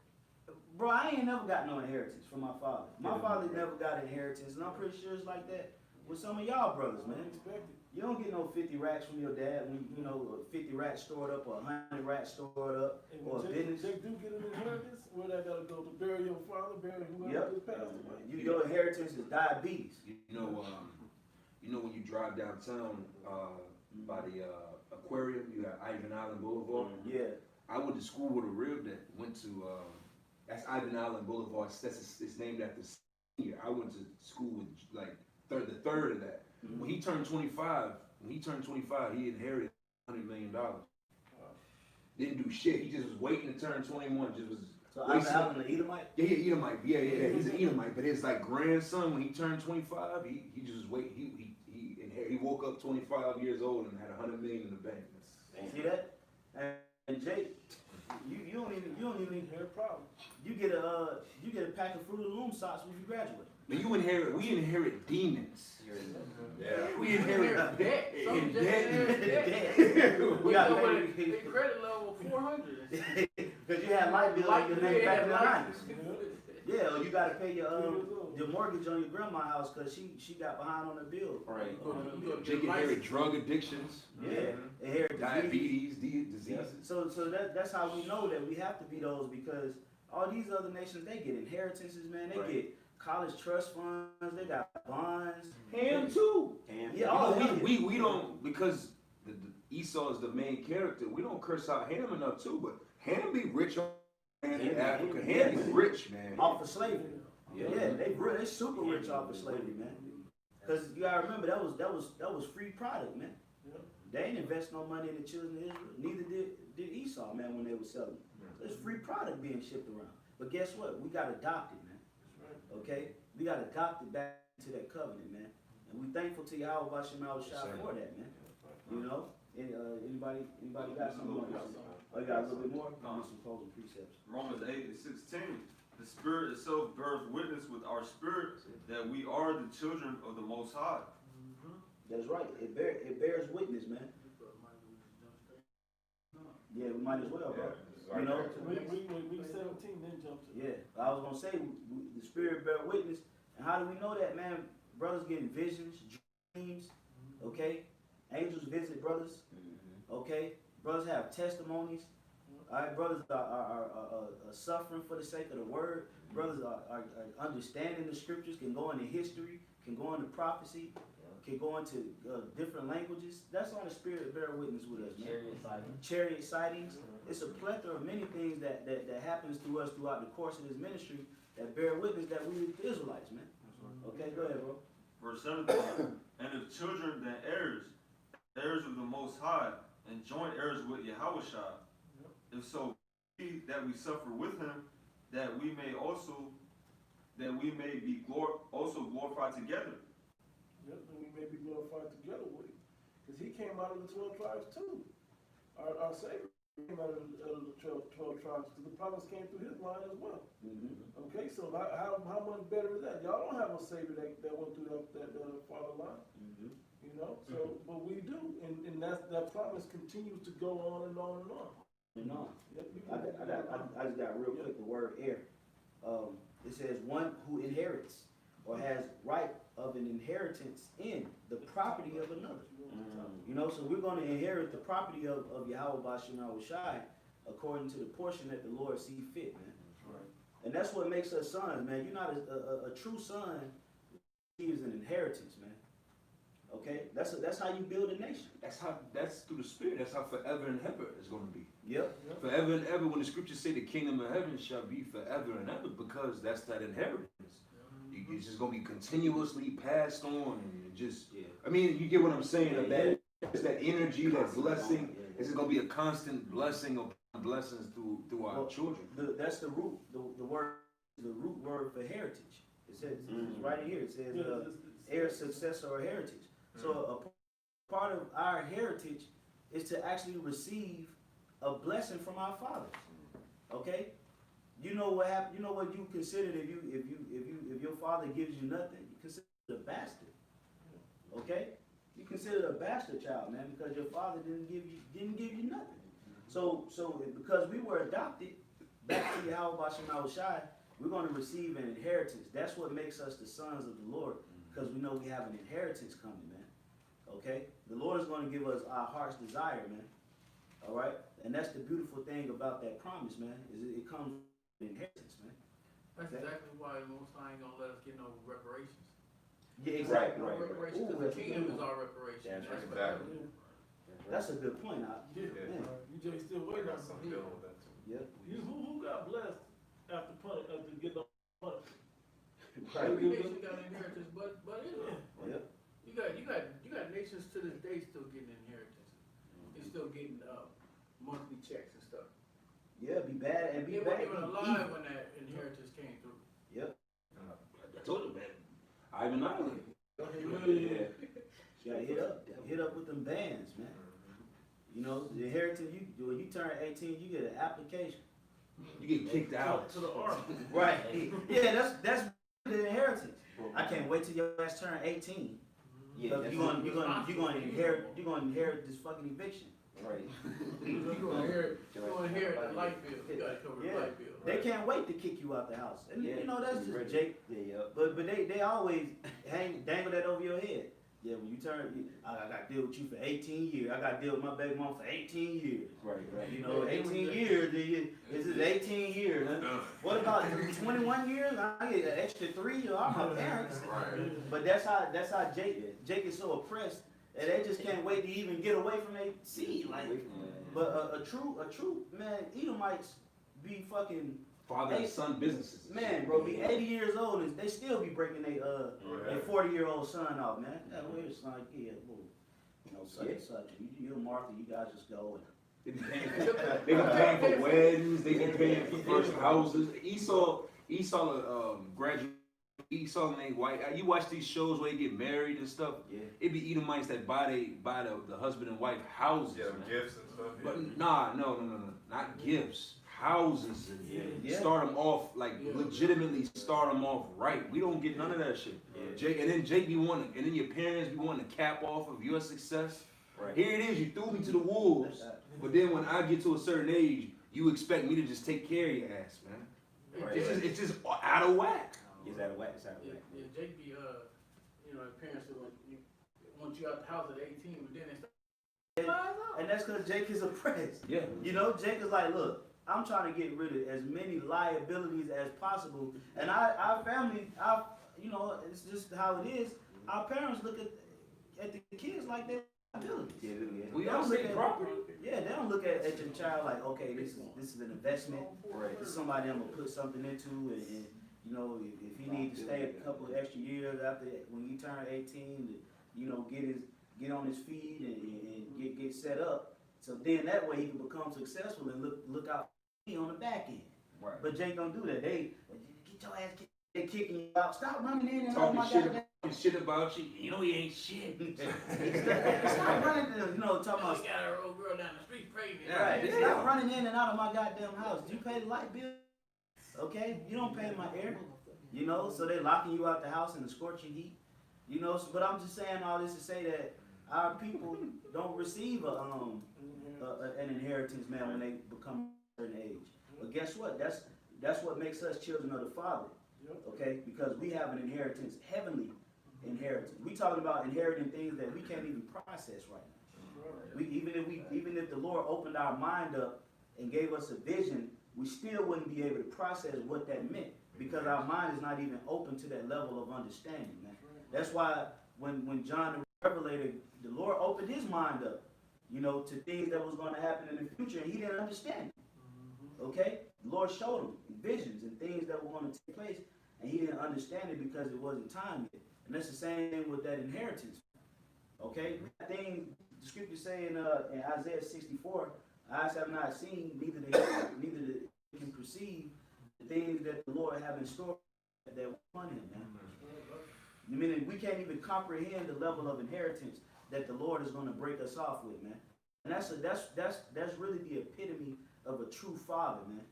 bro, I ain't never got no inheritance from my father. My father never got an inheritance, and I'm pretty sure it's like that with some of y'all brothers, man. You don't get no 50 racks from your dad when you know 50 racks stored up or 100 racks stored up or a business. They do get an inheritance. Where they gotta go to bury your father, bury whoever just passed away. Your inheritance is diabetes. You know when you drive downtown by the aquarium, you have Ivan Island Boulevard. Yeah. I went to school with a rib that went to that's Ivan Island Boulevard. It's named after senior. I went to school with like the third of that. Mm-hmm. When he turned 25, he inherited $100 million. Didn't do shit. He just was waiting to turn 21. Just was. So Ivan Island, the Edomite? Yeah, Edomite. Yeah. He's an Edomite. But his like grandson, when he turned 25, he just wait. He woke up 25 years old and had $100 million in the bank. See that? And Jake, you don't even Hear a problem. you get a pack of Fruit of the Loom socks when you graduate. Man, we inherit demons. Yeah. We inherit debt. Some and just debt. inherit We got Their credit level 400. because you had light bills in your name back in the 90s. Yeah. Yeah, or you got to pay your mortgage on your grandma's house because she got behind on her bill. Right. You go to Jake inherit drug addictions, Yeah, inherit diabetes, diseases. So that's how we know that we have to be those, because all these other nations, they get inheritances, man. They get college trust funds. They got bonds. Ham too. Yeah, we don't, because the Esau is the main character. We don't curse out Ham enough too, but Ham be rich in Africa. Ham be rich, man. off of slavery. Yeah, they super rich off of slavery, man. Because you gotta remember that was free product, man. Yeah. They ain't invest no money in the children of Israel. Neither did Esau, man, when they were selling. So it's free product being shipped around. But guess what? We got adopted, man. Okay? We got adopted back to that covenant, man. And we thankful to YAHAWASHI for that, man. You know? Anybody got something more? Oh, you got a little bit more? Some closing precepts. Romans 8:16. The Spirit itself bears witness with our spirit that we are the children of the Most High. That's right. It bears witness, man. Yeah, we might as well, bro. You know? Week 17, then jump to. Yeah, I was gonna say the Spirit bear witness, and how do we know that, man? Brothers getting visions, dreams, okay? Angels visit brothers, okay? Brothers have testimonies. All right, brothers are suffering for the sake of the word. Brothers are understanding the scriptures, can go into history, can go into prophecy, can go into different languages. That's why the Spirit bear witness with us, man. Chariot sightings. It's a plethora of many things that happens to us throughout the course of this ministry that bear witness that we the Israelites, man. Okay, go ahead, bro. Verse 17. And if children, then heirs, heirs of the Most High, and joint heirs with YAHAWASHI. If so be that we suffer with him, that we may be also glorified together. Yep, and we may be glorified together with him. Because he came out of the 12 tribes too. Our Savior came out of the 12 tribes, because the promise came through his line as well. Okay, so how much better is that? Y'all don't have a Savior that went through that father line. You know, so, but we do, and that promise continues to go on and on and on. You know, Yep, I just got real quick the word heir. It says one who inherits or has right of an inheritance in the property of another. You know, so we're going to inherit the property of YAHAWASHI according to the portion that the Lord see fit, man. And that's what makes us sons, man. You're not a true son. He is an inheritance, man. Okay, that's how you build a nation. That's through the Spirit. That's how forever and ever is going to be. Yep. Forever and ever. When the scriptures say the kingdom of heaven shall be forever and ever, because that's that inheritance. It's just going to be continuously passed on, and just. I mean, you get what I'm saying? That it's that energy, that blessing. It's just going to be a constant blessing of blessings through our children. That's the root. The root word for heritage. It says it's right here. It says heir, successor, or heritage. So a part of our heritage is to actually receive a blessing from our fathers. Okay, you know what happened. You know what you considered if your father gives you nothing, you consider a bastard. Okay, you consider a bastard child, man, because your father didn't give you nothing. So because we were adopted back to YAHAWASHI, we're going to receive an inheritance. That's what makes us the sons of the Lord, because we know we have an inheritance coming, man. Okay? The Lord is going to give us our heart's desire, man. All right? And that's the beautiful thing about that promise, man, is it comes with inheritance, man. That's exactly why the Most High ain't gonna let us get no reparations. Yeah, exactly. No reparations, because the kingdom is our reparation. That's right. Exactly. That's a good point, man. You just still waiting on I'm something. dealing with that too. Yep. Who got blessed after getting on punishment? Every nation got an inheritance, but Israel. Yep. You got nations to this day still getting inheritance. They're still getting monthly checks and stuff. Yeah, be bad and be They bad. weren't even alive when that inheritance came through. Yep. I told you, man. Ivan Island. Yeah. You gotta hit up with them bands, man. You know, the inheritance, when you turn 18, you get an application. You get kicked out. To the army. Right. Yeah, that's the inheritance. I can't wait till your ass turn 18. Yeah, You're gonna inherit this fucking eviction. Right. You gonna inherit the light bill. You gotta cover the light bill. They can't wait to kick you out the house. And you know, that's just Jake. Yeah. But they always dangle that over your head. Yeah, when you turn, I got to deal with you for 18 years. I got to deal with my baby mom for 18 years. Right. You know, 18 years, this is 18 years. Huh? What about 21 years? I get an extra 3, or I'm my parents. Right. But that's how Jake is so oppressed that they just can't wait to even get away from their seed. Like, but a true man, Edomites be fucking father and son businesses. Man, bro, be 80 years old and they still be breaking their 40-year-old son off, man. That weird son, yeah, little, you know, such and such. You and Martha, you guys just go and They been paying for weddings. They been paying for first houses. Esau graduated. Esau named White. You watch these shows where they get married and stuff. Yeah. It be Edomites that buy the husband and wife houses. Yeah, gifts and stuff. But no, not gifts. Houses and start them off legitimately start them off right. We don't get none of that shit. Jake, and then Jake be wanting, and then your parents be wanting to cap off of your success. Right. Here it is, you threw me to the wolves, but then when I get to a certain age, you expect me to just take care of your ass, man. Right. It's just out of whack. It's out of whack. It's out of whack. Yeah, Jake be you know, the parents want you out the house at 18, but then they start. And that's because Jake is oppressed. Yeah. You know, Jake is like, look, I'm trying to get rid of as many liabilities as possible. And our family, you know, it's just how it is. Our parents look at the kids like they're liabilities. Yeah. We don't look at property. Yeah, they don't look at your child like, okay, this is an investment. Right. This is somebody I'm gonna put something into, and you know, if he needs to stay a couple of extra years after when he turn 18, to, you know, get on his feet and get set up. So then that way he can become successful and look out on the back end. Right. But Jake don't do that. They get your ass kicked. They kicking you out. Stop running in and talking shit about you. You know he ain't shit. Stop running. You know, talking about. We got our old girl down the street praying. Right. Yeah. Stop running in and out of my goddamn house. Do you pay the light bill? Okay. You don't pay my air. You know, so they locking you out the house in the scorching heat. You know, but I'm just saying all this to say that our people don't receive an inheritance, man, when they become a certain age. But guess what? That's what makes us children of the Father. Okay? Because we have an inheritance, heavenly inheritance. We talking about inheriting things that we can't even process right now. Even if the Lord opened our mind up and gave us a vision, we still wouldn't be able to process what that meant because our mind is not even open to that level of understanding, man. That's why when John the Revelator, the Lord opened his mind up, you know, to things that was going to happen in the future, and he didn't understand it. Okay? The Lord showed him visions and things that were going to take place, and he didn't understand it because it wasn't time yet. And that's the same thing with that inheritance. Okay? Things the scriptures say in Isaiah 64, eyes have not seen, neither they can perceive the things that the Lord have in store that won him, man. I mean, we can't even comprehend the level of inheritance that the Lord is going to break us off with, man. And that's really the epitome of a true father, man.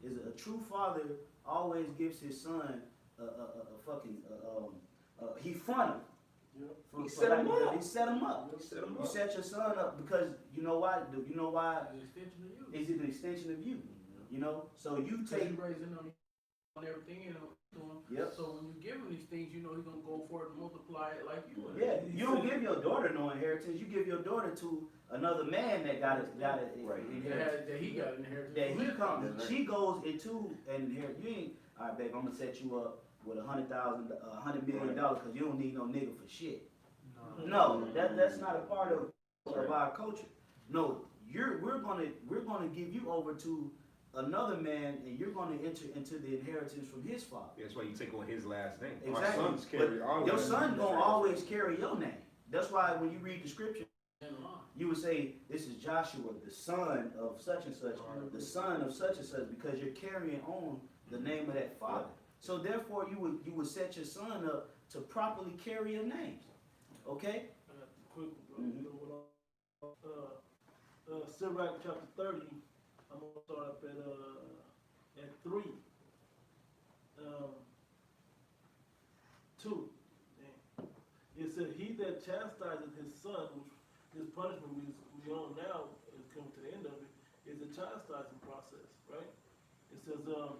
Is a true father always gives his son he front him. He set him up. He set him up. You set your son up because you know why? You know why? Is it an extension of you? You know, so you take raising on everything and to him. Yep. So when you give him these things, you know he's gonna go for it and multiply it like you would. Yeah, you don't give your daughter no inheritance. You give your daughter to another man that got it inheritance. That he got an inheritance. That he comes. She goes into an inheritance. You ain't, all right, babe, I'm gonna set you up with $100 million because you don't need no nigga for shit. No, that's not a part of our culture. No, we're gonna give you over to another man, and you're going to enter into the inheritance from his father. That's why you take on his last name. Exactly. Our sons carry our your son gonna always carry your name. That's why when you read the scripture, you would say, "This is Joshua, the son of such and such, the son of such and such," because you're carrying on the name of that father. So therefore, you would set your son up to properly carry your names. Okay. Quick, Sirach chapter 30. I'm gonna start up at 3. 2. It said, "He that chastises his son," which his punishment we on now is coming to the end of it, is a chastising process, right? It says,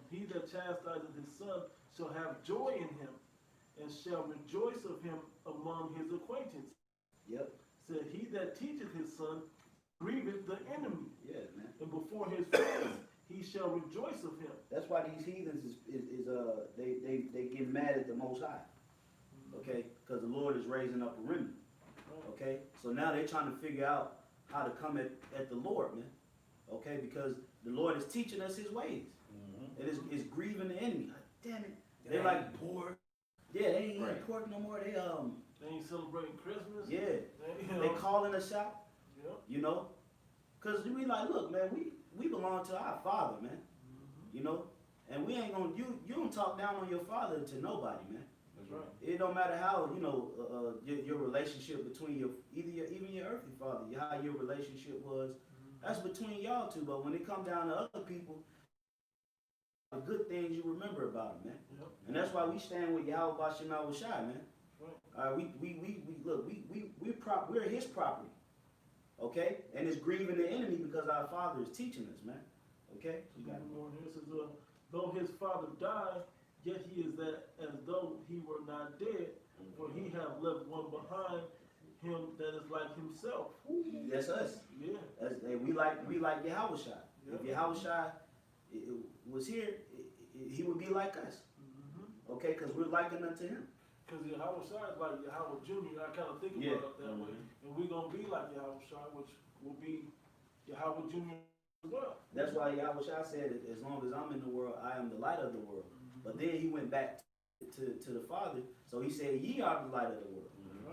"He that chastises his son shall have joy in him, and shall rejoice of him among his acquaintance." Yep. It said, "He that teacheth his son grieveth the enemy, Yeah, man. and before his friends he shall rejoice of him." That's why these heathens they get mad at the Most High. Okay, because the Lord is raising up a remnant. Okay, so now they're trying to figure out how to come at the Lord, man. Okay, because the Lord is teaching us His ways. It is grieving the enemy. Like, damn it, they're like poor. Yeah, they ain't eating pork no more. They ain't celebrating Christmas. Yeah, they calling us out. Yep. You know, because we like, look, man, we belong to our Father, man. You know, and we ain't gonna you don't talk down on your father to nobody, man. That's right. It don't matter how, you know, your relationship between even your earthly father, how your relationship was. That's between y'all two. But when it comes down to other people, the good things you remember about them, man. Yep. And that's why we stand with YAHAWASHI, man. Right. We're His property. Okay, and it's grieving the enemy because our Father is teaching us, man. Okay. You got more here. It says, "Though his father died, yet he is that as though he were not dead, for he have left one behind him that is like himself." That's us. Yeah. We like YAHAWASHI. Yep. If YAHAWASHI was here, he would be like us. Okay, because we're likened unto him. Because YAHAWASHI is like Yahawah Jr. I kind of think about it that way. And we're going to be like YAHAWASHI, which will be Yahawah Jr. as well. That's why YAHAWASHI said, as long as I'm in the world, I am the light of the world. But then he went back to the Father. So he said, ye are the light of the world.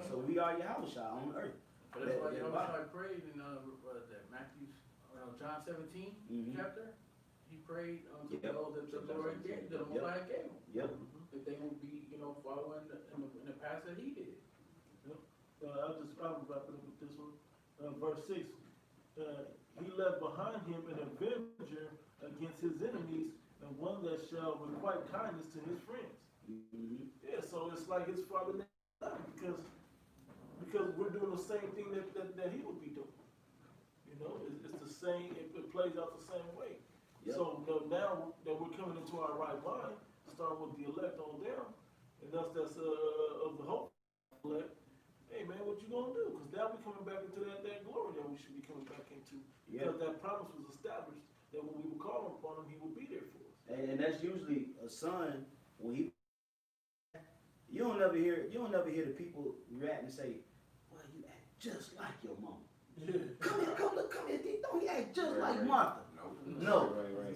So we are YAHAWASHI on earth. But that's why YAHAWASHI prayed in Matthew, John 17 chapter. He prayed to those that the Lord gave, the Messiah gave him. Yep. That they will be, following in the path that he did. I'll wrap it up with this one. Verse 6. "He left behind him an avenger against his enemies, and one that shall requite kindness to his friends." Yeah, so it's like his father because we're doing the same thing that he would be doing. You know, it's the same, it plays out the same way. Yep. So now that we're coming into our right mind, starting with the elect on down, and us that's of the hope elect, hey man, what you gonna do? Because now we're coming back into that glory that we should be coming back into. Yeah. Because that promise was established that when we would call upon him, he would be there for us. And that's usually a son when he. You don't never hear the people react and say, "Well, you act just like your mama." Come here, D. Don't you act just like Martha? No.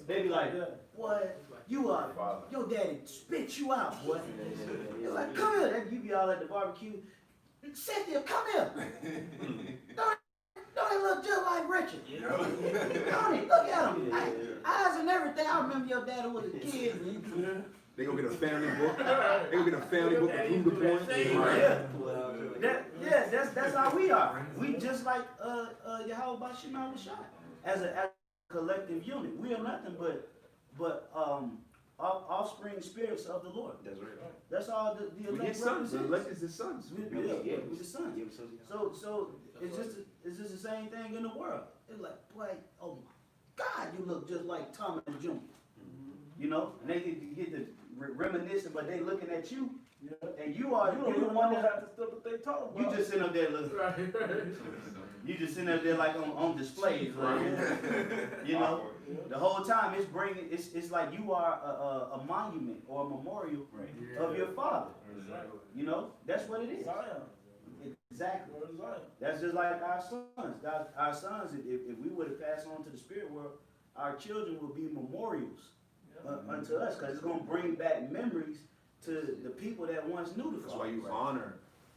They be like, "Boy, you are. Your daddy spit you out, boy." You're like, "Come here." That you be all at the barbecue. Cynthia, come here. Don't he look just like Richard? Don't he? Look at him. Eyes and everything. I remember your daddy was a kid. They gonna get a family book. They gonna get a family book to prove the point. That's how we are. We just like YAHAWASHI as a collective unit. We are nothing but offspring spirits of the Lord. That's right. That's all the We elect his sons. The represents. elect is his sons. We're the sons. So it's just the same thing in the world. It's like, boy, oh my God, you look just like Thomas Jr. You know, and they get to reminiscing, but they looking at you, and you the one that have the stuff that they talk about. you just sitting up there looking. You just sitting up there like on displays, like, you know. The whole time it's like you are a monument or a memorial of your father. You know, that's what it is. Exactly. That's just like our sons. Our sons, if we would have passed on to the spirit world, our children will be memorials unto us, because it's going to bring back memories to the people that once knew the That's Father. why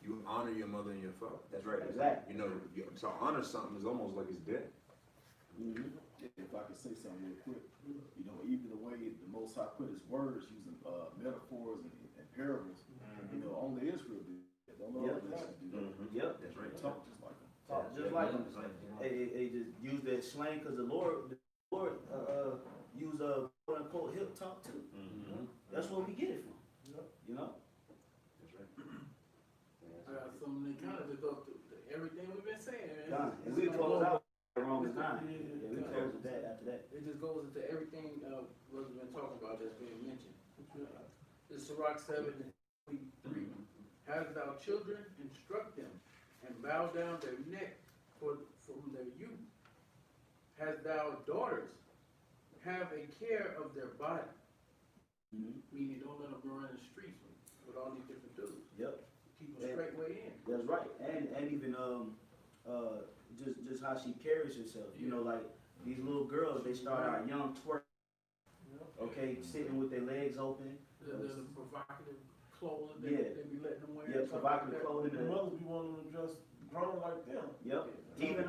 you honor your mother and your father. That's right. Exactly. You know, to honor something is almost like it's dead. Mm-hmm. If I could say something real quick, you know, even the way the Most High put his words using metaphors and parables, you know, only Israel did. Don't know other nations do that. Yep. That's right. Talk just like them. Talk just like them. They just use that slang because the Lord use a quote unquote hip talk too. That's where we get it from. You know. That's right. Some they kind of just go through everything we've been saying. Done. And we close out Romans 9. Yeah, we close with that after that. It just goes into everything what's been talking about that's being mentioned. This is Sirach 7:3. Hast thou children, instruct them, and bow down their neck from their youth. Hast thou daughters, have a care of their body. Meaning don't let them run in the streets with all these different dudes. Yep. Keep them straight way in. That's right. And even just how she carries herself. You know, like these little girls, they start out young twerk. Okay, sitting with their legs open. The provocative clothing Yeah. they be letting them wear. Yeah, provocative clothing. The mothers be wanting to dress grown like them. Yep. Even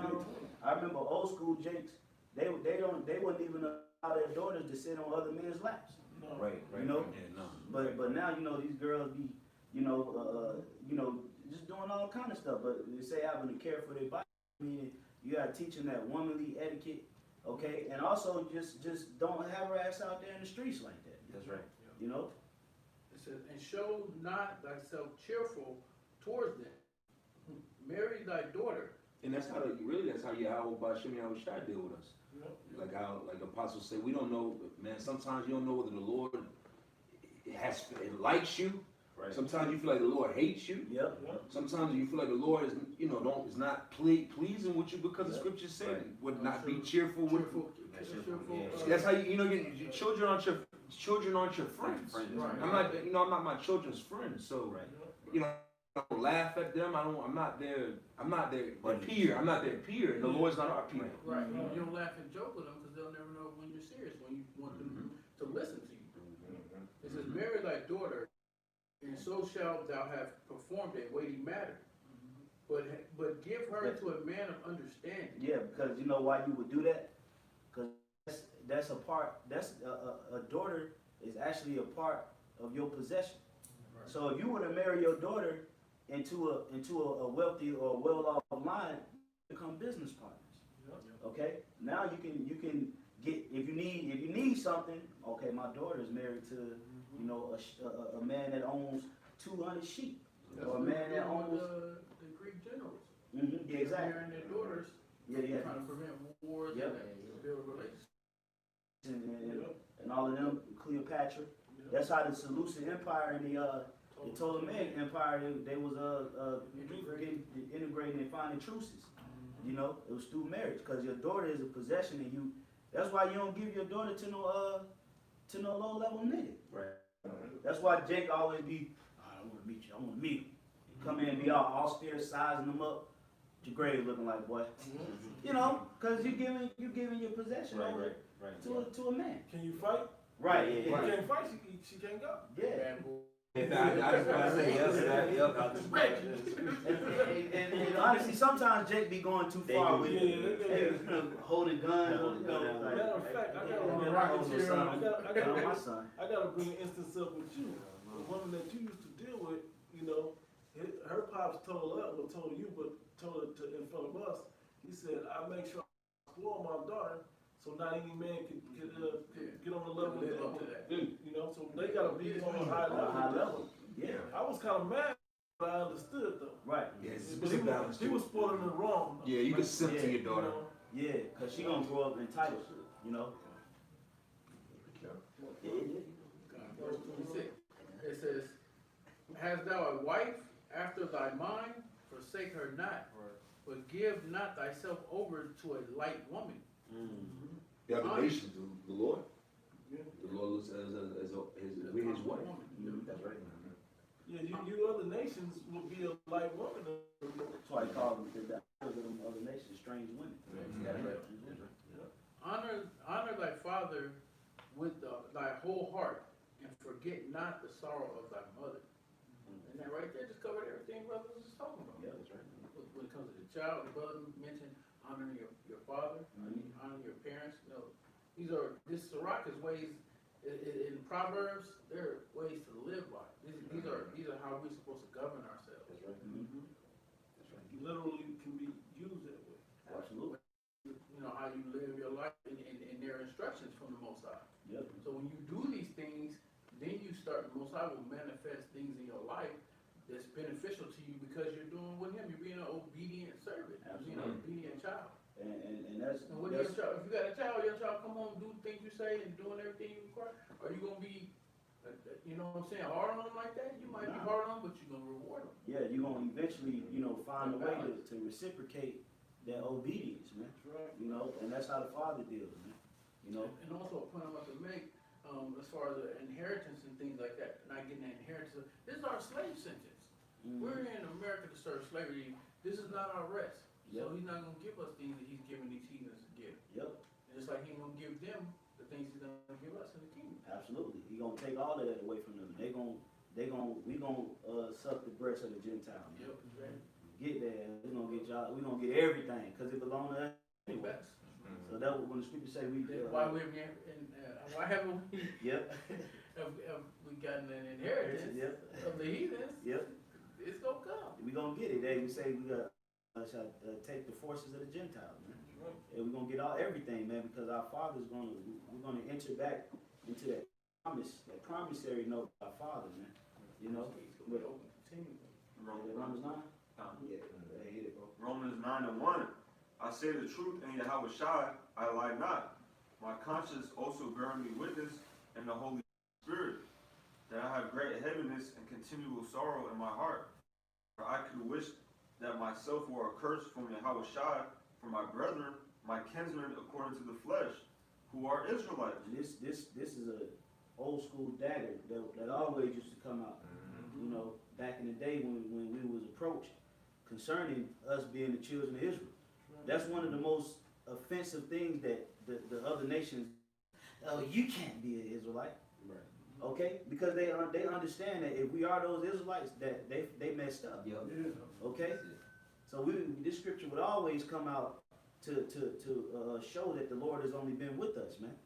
I remember old school jakes. They wouldn't even allow their daughters to sit on other men's laps. No. Right. You know. Yeah, no. But now you know these girls be just doing all kind of stuff. But they say having to care for their body. Meaning you gotta teach them that womanly etiquette. Okay, and also just don't have her ass out there in the streets like that. That's right. You know. It says, and show not thyself cheerful towards them. Marry thy daughter. And that's how YAHAWASHI deal with us. Like how, like apostles say, we don't know, man. Sometimes you don't know whether the Lord likes you. Right. Sometimes you feel like the Lord hates you. Yep. Sometimes you feel like the Lord is, is not pleasing with you, because the scripture said would not be cheerful with. That's how your children aren't your friends. Right. I'm not my children's friend. So I don't laugh at them. I'm not their peer. I'm not their peer, and the Lord's not our peer. Right. You don't laugh and joke with them because they'll never know when you're serious, when you want them to listen to you. It says, marry thy daughter, and so shalt thou have performed a weighty matter. But give her to a man of understanding. Yeah, because you know why you would do that? Because that's a daughter is actually a part of your possession. Right. So if you were to marry your daughter into a wealthy or well-off line, become business partners. Okay? Now you can get, if you need something, okay, my daughter is married to a man that owns 200 sheep. or a man that owns. The Greek generals. Yeah, exactly. Marrying their daughters, Yeah. trying to prevent wars Yep. and build relationships. And all of them, Cleopatra. That's how the Seleucid Empire and the Ptolemaic Empire, they was integrating and finding truces. You know, it was through marriage, because your daughter is a possession, and you. That's why you don't give your daughter to no low level nigga. Right. That's why Jake always be, I want to meet you. I want to meet him. Come in and be all austere, sizing them up. Your grave looking like boy. You know, because you giving your possession over to a man. Can you fight? Right. If Yeah. you can't fight, she can't go. Yeah. I just want to say And honestly, sometimes Jake be going too far with it. Holding guns. Matter of fact, I gotta bring an instance up with you. The woman that you used to deal with, you know, her pops told you, but told her in front of us. He said, "I make sure I spoil my daughter, so not any man can get on the level with them." You know, so they gotta be on a high level. Yeah. I was kind of mad, but I understood though. Right. Yes, But he was spoiling her wrong. Yeah, you can simp to your daughter. Yeah, because she gonna grow up entitled, you know? Verse 26, it says, "Hast thou a wife after thy mind? Forsake her not, but give not thyself over to a light woman." The other nations, the Lord. Yeah. The Lord looks as his wife. That's right. Yeah, you other nations will be a light woman. That's why he called them other nations strange women. Honor thy father with thy whole heart, and forget not the sorrow of thy mother. And that right there just covered everything brother was just talking about. Yeah, that's right. When it comes to the child, the brother mentioned honoring your father, honoring your parents. You know, this Sirach is ways in Proverbs. There are ways to live by. These are how we're supposed to govern ourselves. That's right. That's right. Literally can be used that way. Absolutely. You know, how you live your life and their instructions from the Most High. Yep. So when you do these things, then the Most High will manifest things in your life that's beneficial to you because you're doing with Him. You're being an obedient servant. You're being an obedient child. And that's And when your child, if you got a child, your child come home, do things you say, and doing everything you require, are you gonna be, you know what I'm saying, hard on them like that? You might be hard on them, but you're gonna reward them. yeah, you're gonna eventually, find a way to reciprocate that obedience, man. That's right. You know, and that's how the Father deals, man. You know. And also a point I want to make, as far as the inheritance and things like that, not getting an inheritance. This is our slave sentence. We're in America to serve slavery. This is not our rest. So He's not gonna give us things that He's giving these heathens to give. Yep. And just like He ain't gonna give them the things He's gonna give us in the kingdom. Absolutely. He gonna take all of that away from them. We gonna suck the breast of the Gentile. Man. Yep. Right. Get there. We gonna get everything because it belongs to us anyway. Best. So that was when the scripture say we. Why why haven't we? Yep. have we gotten an inheritance of the heathens? Yep. It's gonna come. We gonna get it. We say we got shall take the forces of the Gentiles, man. And we're gonna get everything, man, because our Father's we're gonna enter back into that promissory note of our Father, man. You know. Romans 9. Yeah, hit it, bro. Romans 9:1. I say the truth in YAHAWASHI, I lie not. My conscience also bearing me witness in the Holy Spirit, that I have great heaviness and continual sorrow in my heart. For I could wish that myself were accursed from YAHAWASHI, for my brethren, my kinsmen according to the flesh, who are Israelites. This is a old school dagger that always used to come out. You know, back in the day when we was approached concerning us being the children of Israel. That's one of the most offensive things that the other nations. Oh, you can't be an Israelite. Right. Okay, because they understand that if we are those Israelites, that they messed up. Yep. Okay, so this scripture would always come out to show that the Lord has only been with us, man.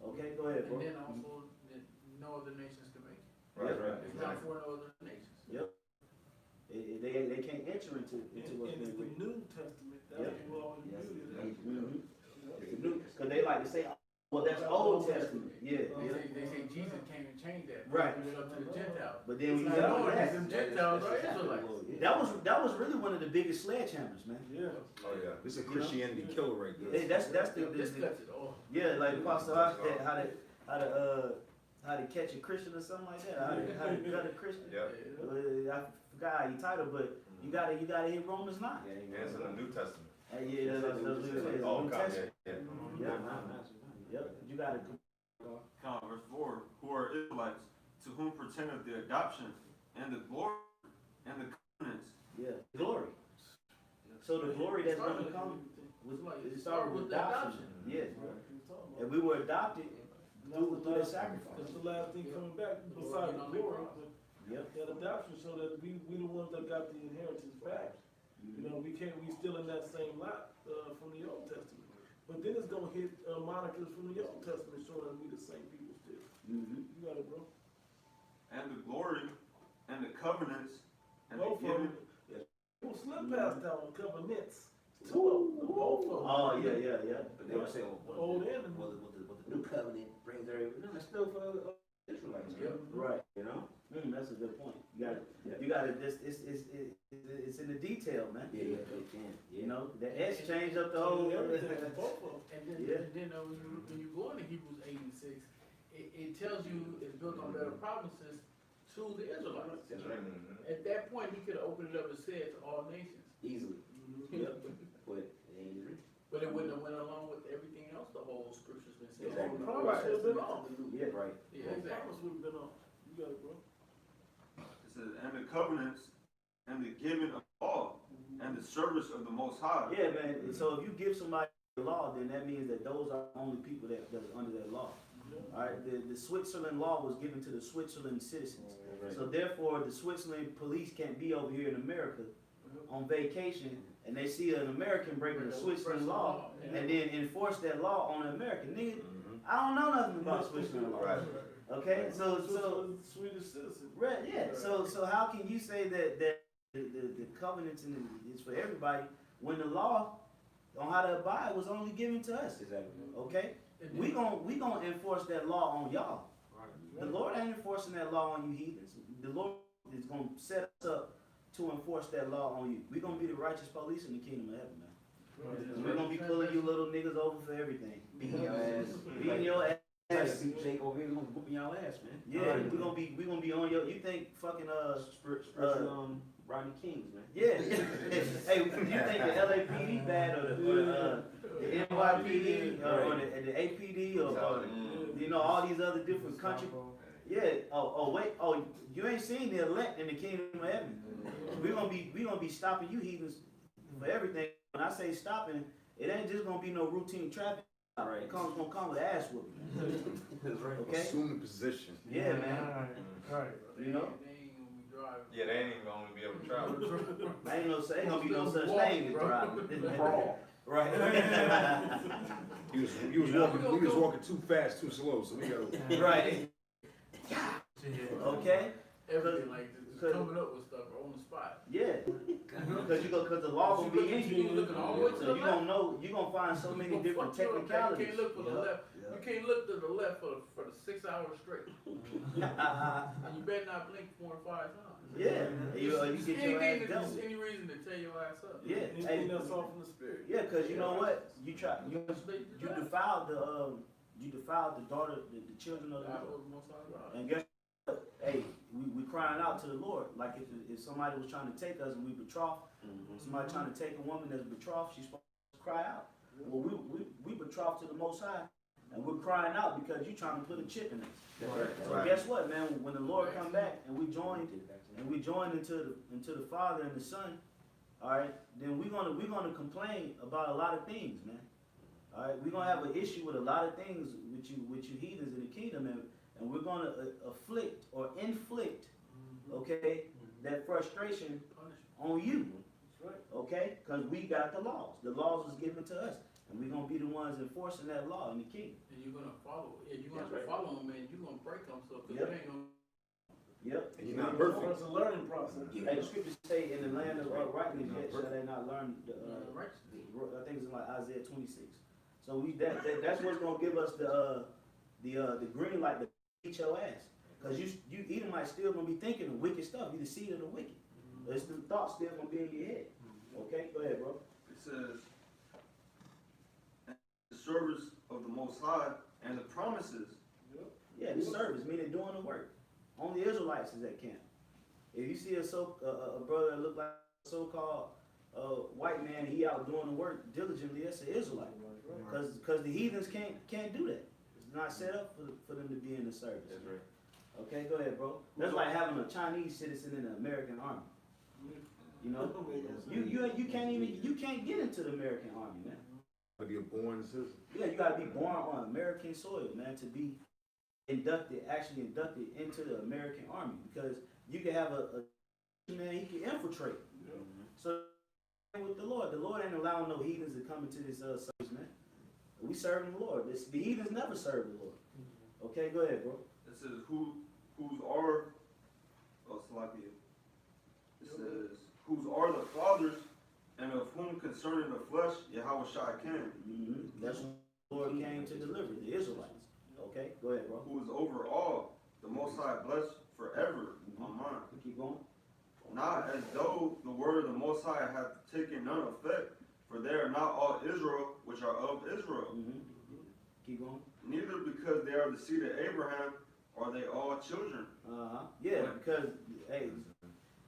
Okay, go ahead, bro. And then also that no other nations can make it. Right. It's not for no other nations. Yep. They can't enter into what's And been it's written. the New Testament. That's what we always do. It's the new, because they like to say, well, that's Old Testament. Yeah. They say Jesus came and changed that. Right. Opened it up to the Gentiles. But then when you It's like, got oh, that, them Gentiles are Israelites. that was really one of the biggest sledgehammers, man. Yeah. Oh, yeah. This is a Christianity killer right there. Hey, that's the This cuts it off. yeah, like Pastor Hawk said, how to catch a Christian or something like that. How to cut a Christian. Yeah. I forgot how you title, but you gotta hit Romans 9. And it's in the New Testament. Yeah, that's Oh, New God, Testament. yeah. Yeah, yep. You gotta. Verse 4, who are Israelites, to whom pertaineth the adoption and the glory and the covenants. Yeah, glory. So the glory that's going to come was it started with adoption. Yes, and we were adopted through that sacrifice. That's the last thing coming back besides the glory. Yep. That adoption so that we the ones that got the inheritance back. You know, we still in that same lot from the Old Testament. But then it's gonna hit monikers from the Old Testament showing that we the same people still. You got it, bro. And the glory and the covenants and Both the of giving. them. People slip past that one, covenants. Two of them, both of them. Oh yeah. But they were saying, The old and the new. well, the new covenant brings everything. No, it's still for Israelites. Yep. Right. You know? That's a good point. You got to. It's in the detail, man. Yeah, they can. You know, the S changed up the whole. Everything, both of them. And Yeah. then when you go into Hebrews 8 and 6, it tells you it's built on better promises to the Israelites. That's right. At that point, he could have opened it up and said to all nations. Easily. Yep. But it ain't written. But it wouldn't have went along with everything else the whole scripture's been saying. Exactly. The promise would have been on. Yeah. Right. Yeah, The exactly. promise would have been on. You got it, bro. It says, and the covenants and the giving of law and the service of the Most High. Yeah, man. So if you give somebody the law, then that means that those are the only people that are under that law. All right. The Switzerland law was given to the Switzerland citizens. So therefore, the Switzerland police can't be over here in America on vacation, and they see an American breaking the Switzerland law, and then enforce that law on an American. Nigga, I don't know nothing about Switzerland law. Right. Okay, so Swedish citizen. right, yeah. So how can you say that the covenants and it's for everybody when the law on how to abide was only given to us? Exactly. Okay, we gonna enforce that law on y'all. The Lord ain't enforcing that law on you heathens. The Lord is gonna set us up to enforce that law on you. We're gonna be the righteous police in the kingdom of heaven, man. We're gonna be pulling you little niggas over for everything. Beating your ass. Beating your ass. Jake over here, gonna whoop y'all ass, man. Yeah, we're gonna be on your. You think fucking Spiritual Rodney Kings, man. yeah. Hey, you think the LAPD bad or the NYPD or the APD or you know all these other different countries? Yeah. Wait. You ain't seen the elect in the kingdom of heaven. We're gonna be stopping you heathens for everything. When I say stopping, it ain't just gonna be no routine traffic. Right. It's gonna come with ass whooping. That's right. Okay. Assume the position. Yeah, man. Right. You know. They ain't gonna be driving. Yeah, they ain't even gonna be able to travel. Ain't gonna be no such thing as driving. Right. He was walking too fast, too slow, so we gotta. Right. Okay. Everything like this, just coming up with stuff on the spot. Yeah. Because the law gonna be in you. Looking all the way to So the you left. gonna know. You gonna find so many different You technicalities. can't look for the left. You can't look to the left for the 6 hours straight. And you better not blink 4 or 5 times. Yeah. You get your ass dealt with. Any reason to tear your ass up. Yeah. Anything that's off from the spirit. Yeah, because you know what? You defiled the daughter, the children of the Lord. And guess what? Hey, we crying out to the Lord. Like if somebody was trying to take us and we betrothed, somebody trying to take a woman that's betrothed, she's supposed to cry out. Well, we betrothed to the Most High, and we're crying out because you're trying to put a chip in us. So guess what, man? When the Lord come back and we joined into the Father and the Son, all right, then we're gonna complain about a lot of things, man. All right, we're gonna have an issue with a lot of things with you heathens in the kingdom, and we're gonna afflict or inflict, okay, that frustration on you, okay, because we got the laws. The laws was given to us, and we're gonna be the ones enforcing that law in the kingdom. And you're gonna follow. Yeah, you're gonna follow them, and you're gonna break them. So, cause Yep. it ain't gonna. Yep. And you're not perfect. It's a learning process. Hey, the scriptures say, in the land of uprightness yet shall they not learn righteousness. I think it's like Isaiah 26. So that's what's gonna give us the green light, the beat your ass. Because you Edomites still gonna be thinking of wicked stuff. You the seed of the wicked. It's the thoughts still gonna be in your head. Okay, go ahead, bro. It says, the service of the Most High and the promises. Yeah, the service, meaning doing the work. Only Israelites is at camp. If you see a brother that look like a so-called white man, he out doing the work diligently, that's an Israelite. Because the heathens can't do that. It's not set up for them to be in the service. That's right. Okay, go ahead, bro. That's like having a Chinese citizen in the American army. You know, you can't get into the American army, man. To be a born citizen. Yeah, you gotta be born on American soil, man, to be actually inducted into the American army, because you can have a man, he can infiltrate. So with the Lord ain't allowing no heathens to come into this service, man. We serving the Lord. The heathens never serve the Lord. Okay, go ahead, bro. It says, whose are, oh, Salakia. It says, whose are the fathers, and of whom concerning the flesh, YAHAWASHI came. That's when the Lord came to deliver the Israelites. Okay, go ahead, bro. Who is over all, the Most High blessed forever. Amen. Keep going. Not as though the word of the Most High hath taken none effect, for they are not all Israel which are of Israel. Keep going. Neither because they are the seed of Abraham are they all children. Yeah, because hey,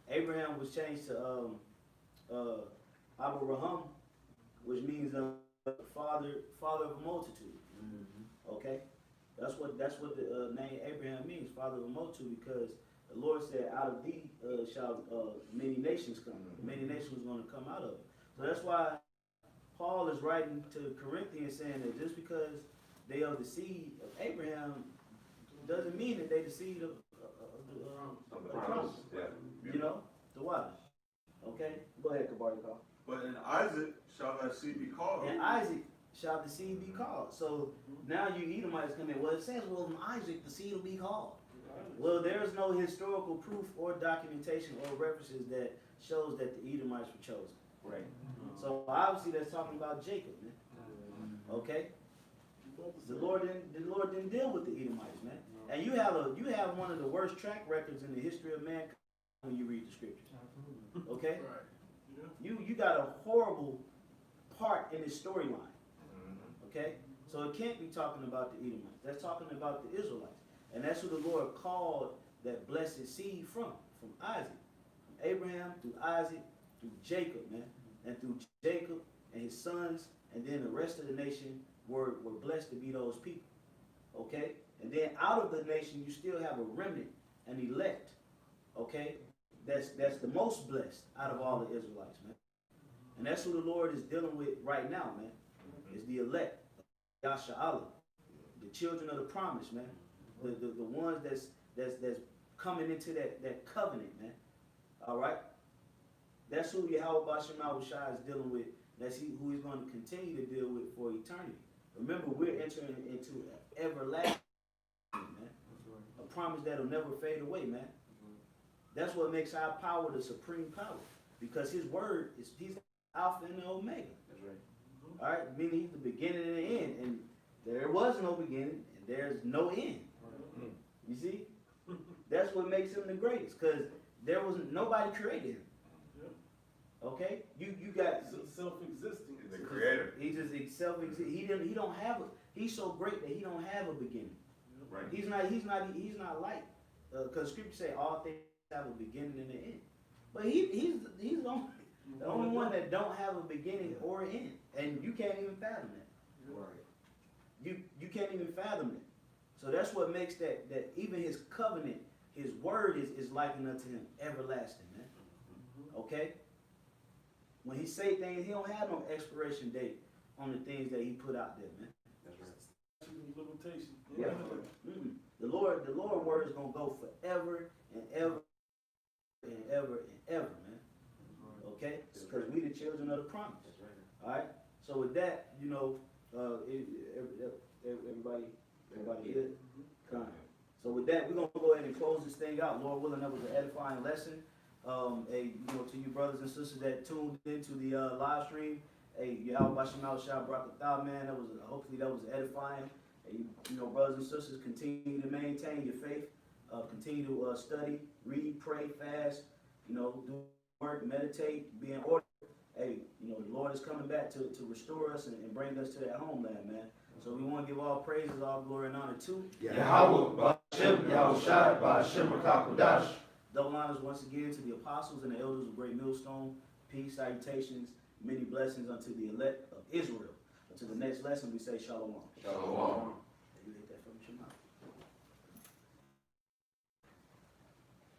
Abraham was changed to Abraham, which means father of a multitude. Okay, that's what the name Abraham means, father of a multitude, because the Lord said, "Out of thee shall many nations come." Many nations was going to come out of it. So that's why Paul is writing to the Corinthians saying that just because they are the seed of Abraham doesn't mean that they the seed of the promise. Yeah. You know, the water. Okay, go ahead, Kabar. But in Isaac shall that seed be called. And Isaac shall the seed be called. So now you Edomites come in. Well, it says, well, in Isaac the seed will be called. Well, there's no historical proof or documentation or references that shows that the Edomites were chosen. Right. So obviously that's talking about Jacob, man. Okay. The Lord didn't deal with the Edomites, man. And you have one of the worst track records in the history of mankind when you read the scriptures. Okay. You got a horrible part in this storyline. Okay. So it can't be talking about the Edomites. That's talking about the Israelites. And that's who the Lord called that blessed seed from Isaac. From Abraham through Isaac, through Jacob, man. And through Jacob and his sons, and then the rest of the nation were blessed to be those people. Okay? And then out of the nation, you still have a remnant, an elect. Okay? That's the most blessed out of all the Israelites, man. And that's who the Lord is dealing with right now, man. Is the elect. Yasha, the children of the promise, man. The ones that's coming into that covenant, man. All right? That's who YAHAWASHI is dealing with. That's who he's going to continue to deal with for eternity. Remember, we're entering into everlasting, man. A promise that'll never fade away, man. That's what makes our power the supreme power. Because his word he's Alpha and the Omega. That's right. All right? Meaning he's the beginning and the end. And there was no beginning and there's no end. You see? That's what makes him the greatest. Because there was nobody created him. Okay, you got self-existing. He's the creator. He just self-existing. He's so great that he don't have a beginning. Right. He's not like because scripture say all things have a beginning and an end. But he's the only one that don't have a beginning or an end, and you can't even fathom that. Right. You can't even fathom it. So that's what makes that even his covenant, his word is likened unto him, everlasting, man. Okay. When he say things, he don't have no expiration date on the things that he put out there, man. That's right. Limitation. Yeah. The Lord word is gonna go forever and ever and ever and ever, man. Okay? Because we the children of the promise. That's right. All right. So with that, everybody good. Kind. So with that, we're gonna go ahead and close this thing out. Lord willing, that was an edifying lesson. To you brothers and sisters that tuned into the live stream, YAHAWASHI brought the thou, man. Hopefully that was edifying. And you know, brothers and sisters, continue to maintain your faith. Continue to study, read, pray, fast. You know, do work, meditate, be in order. Hey, you know, the Lord is coming back to restore us and bring us to that homeland, man. So we want to give all praises, all glory and honor to Yahawah, BAHASHAM, Yahawashi, BAHASHAM, Rakakwadash. double honors once again to the apostles and the elders of Great Millstone. Peace, salutations, many blessings unto the elect of Israel. To the next lesson, we say shalom. Shalom.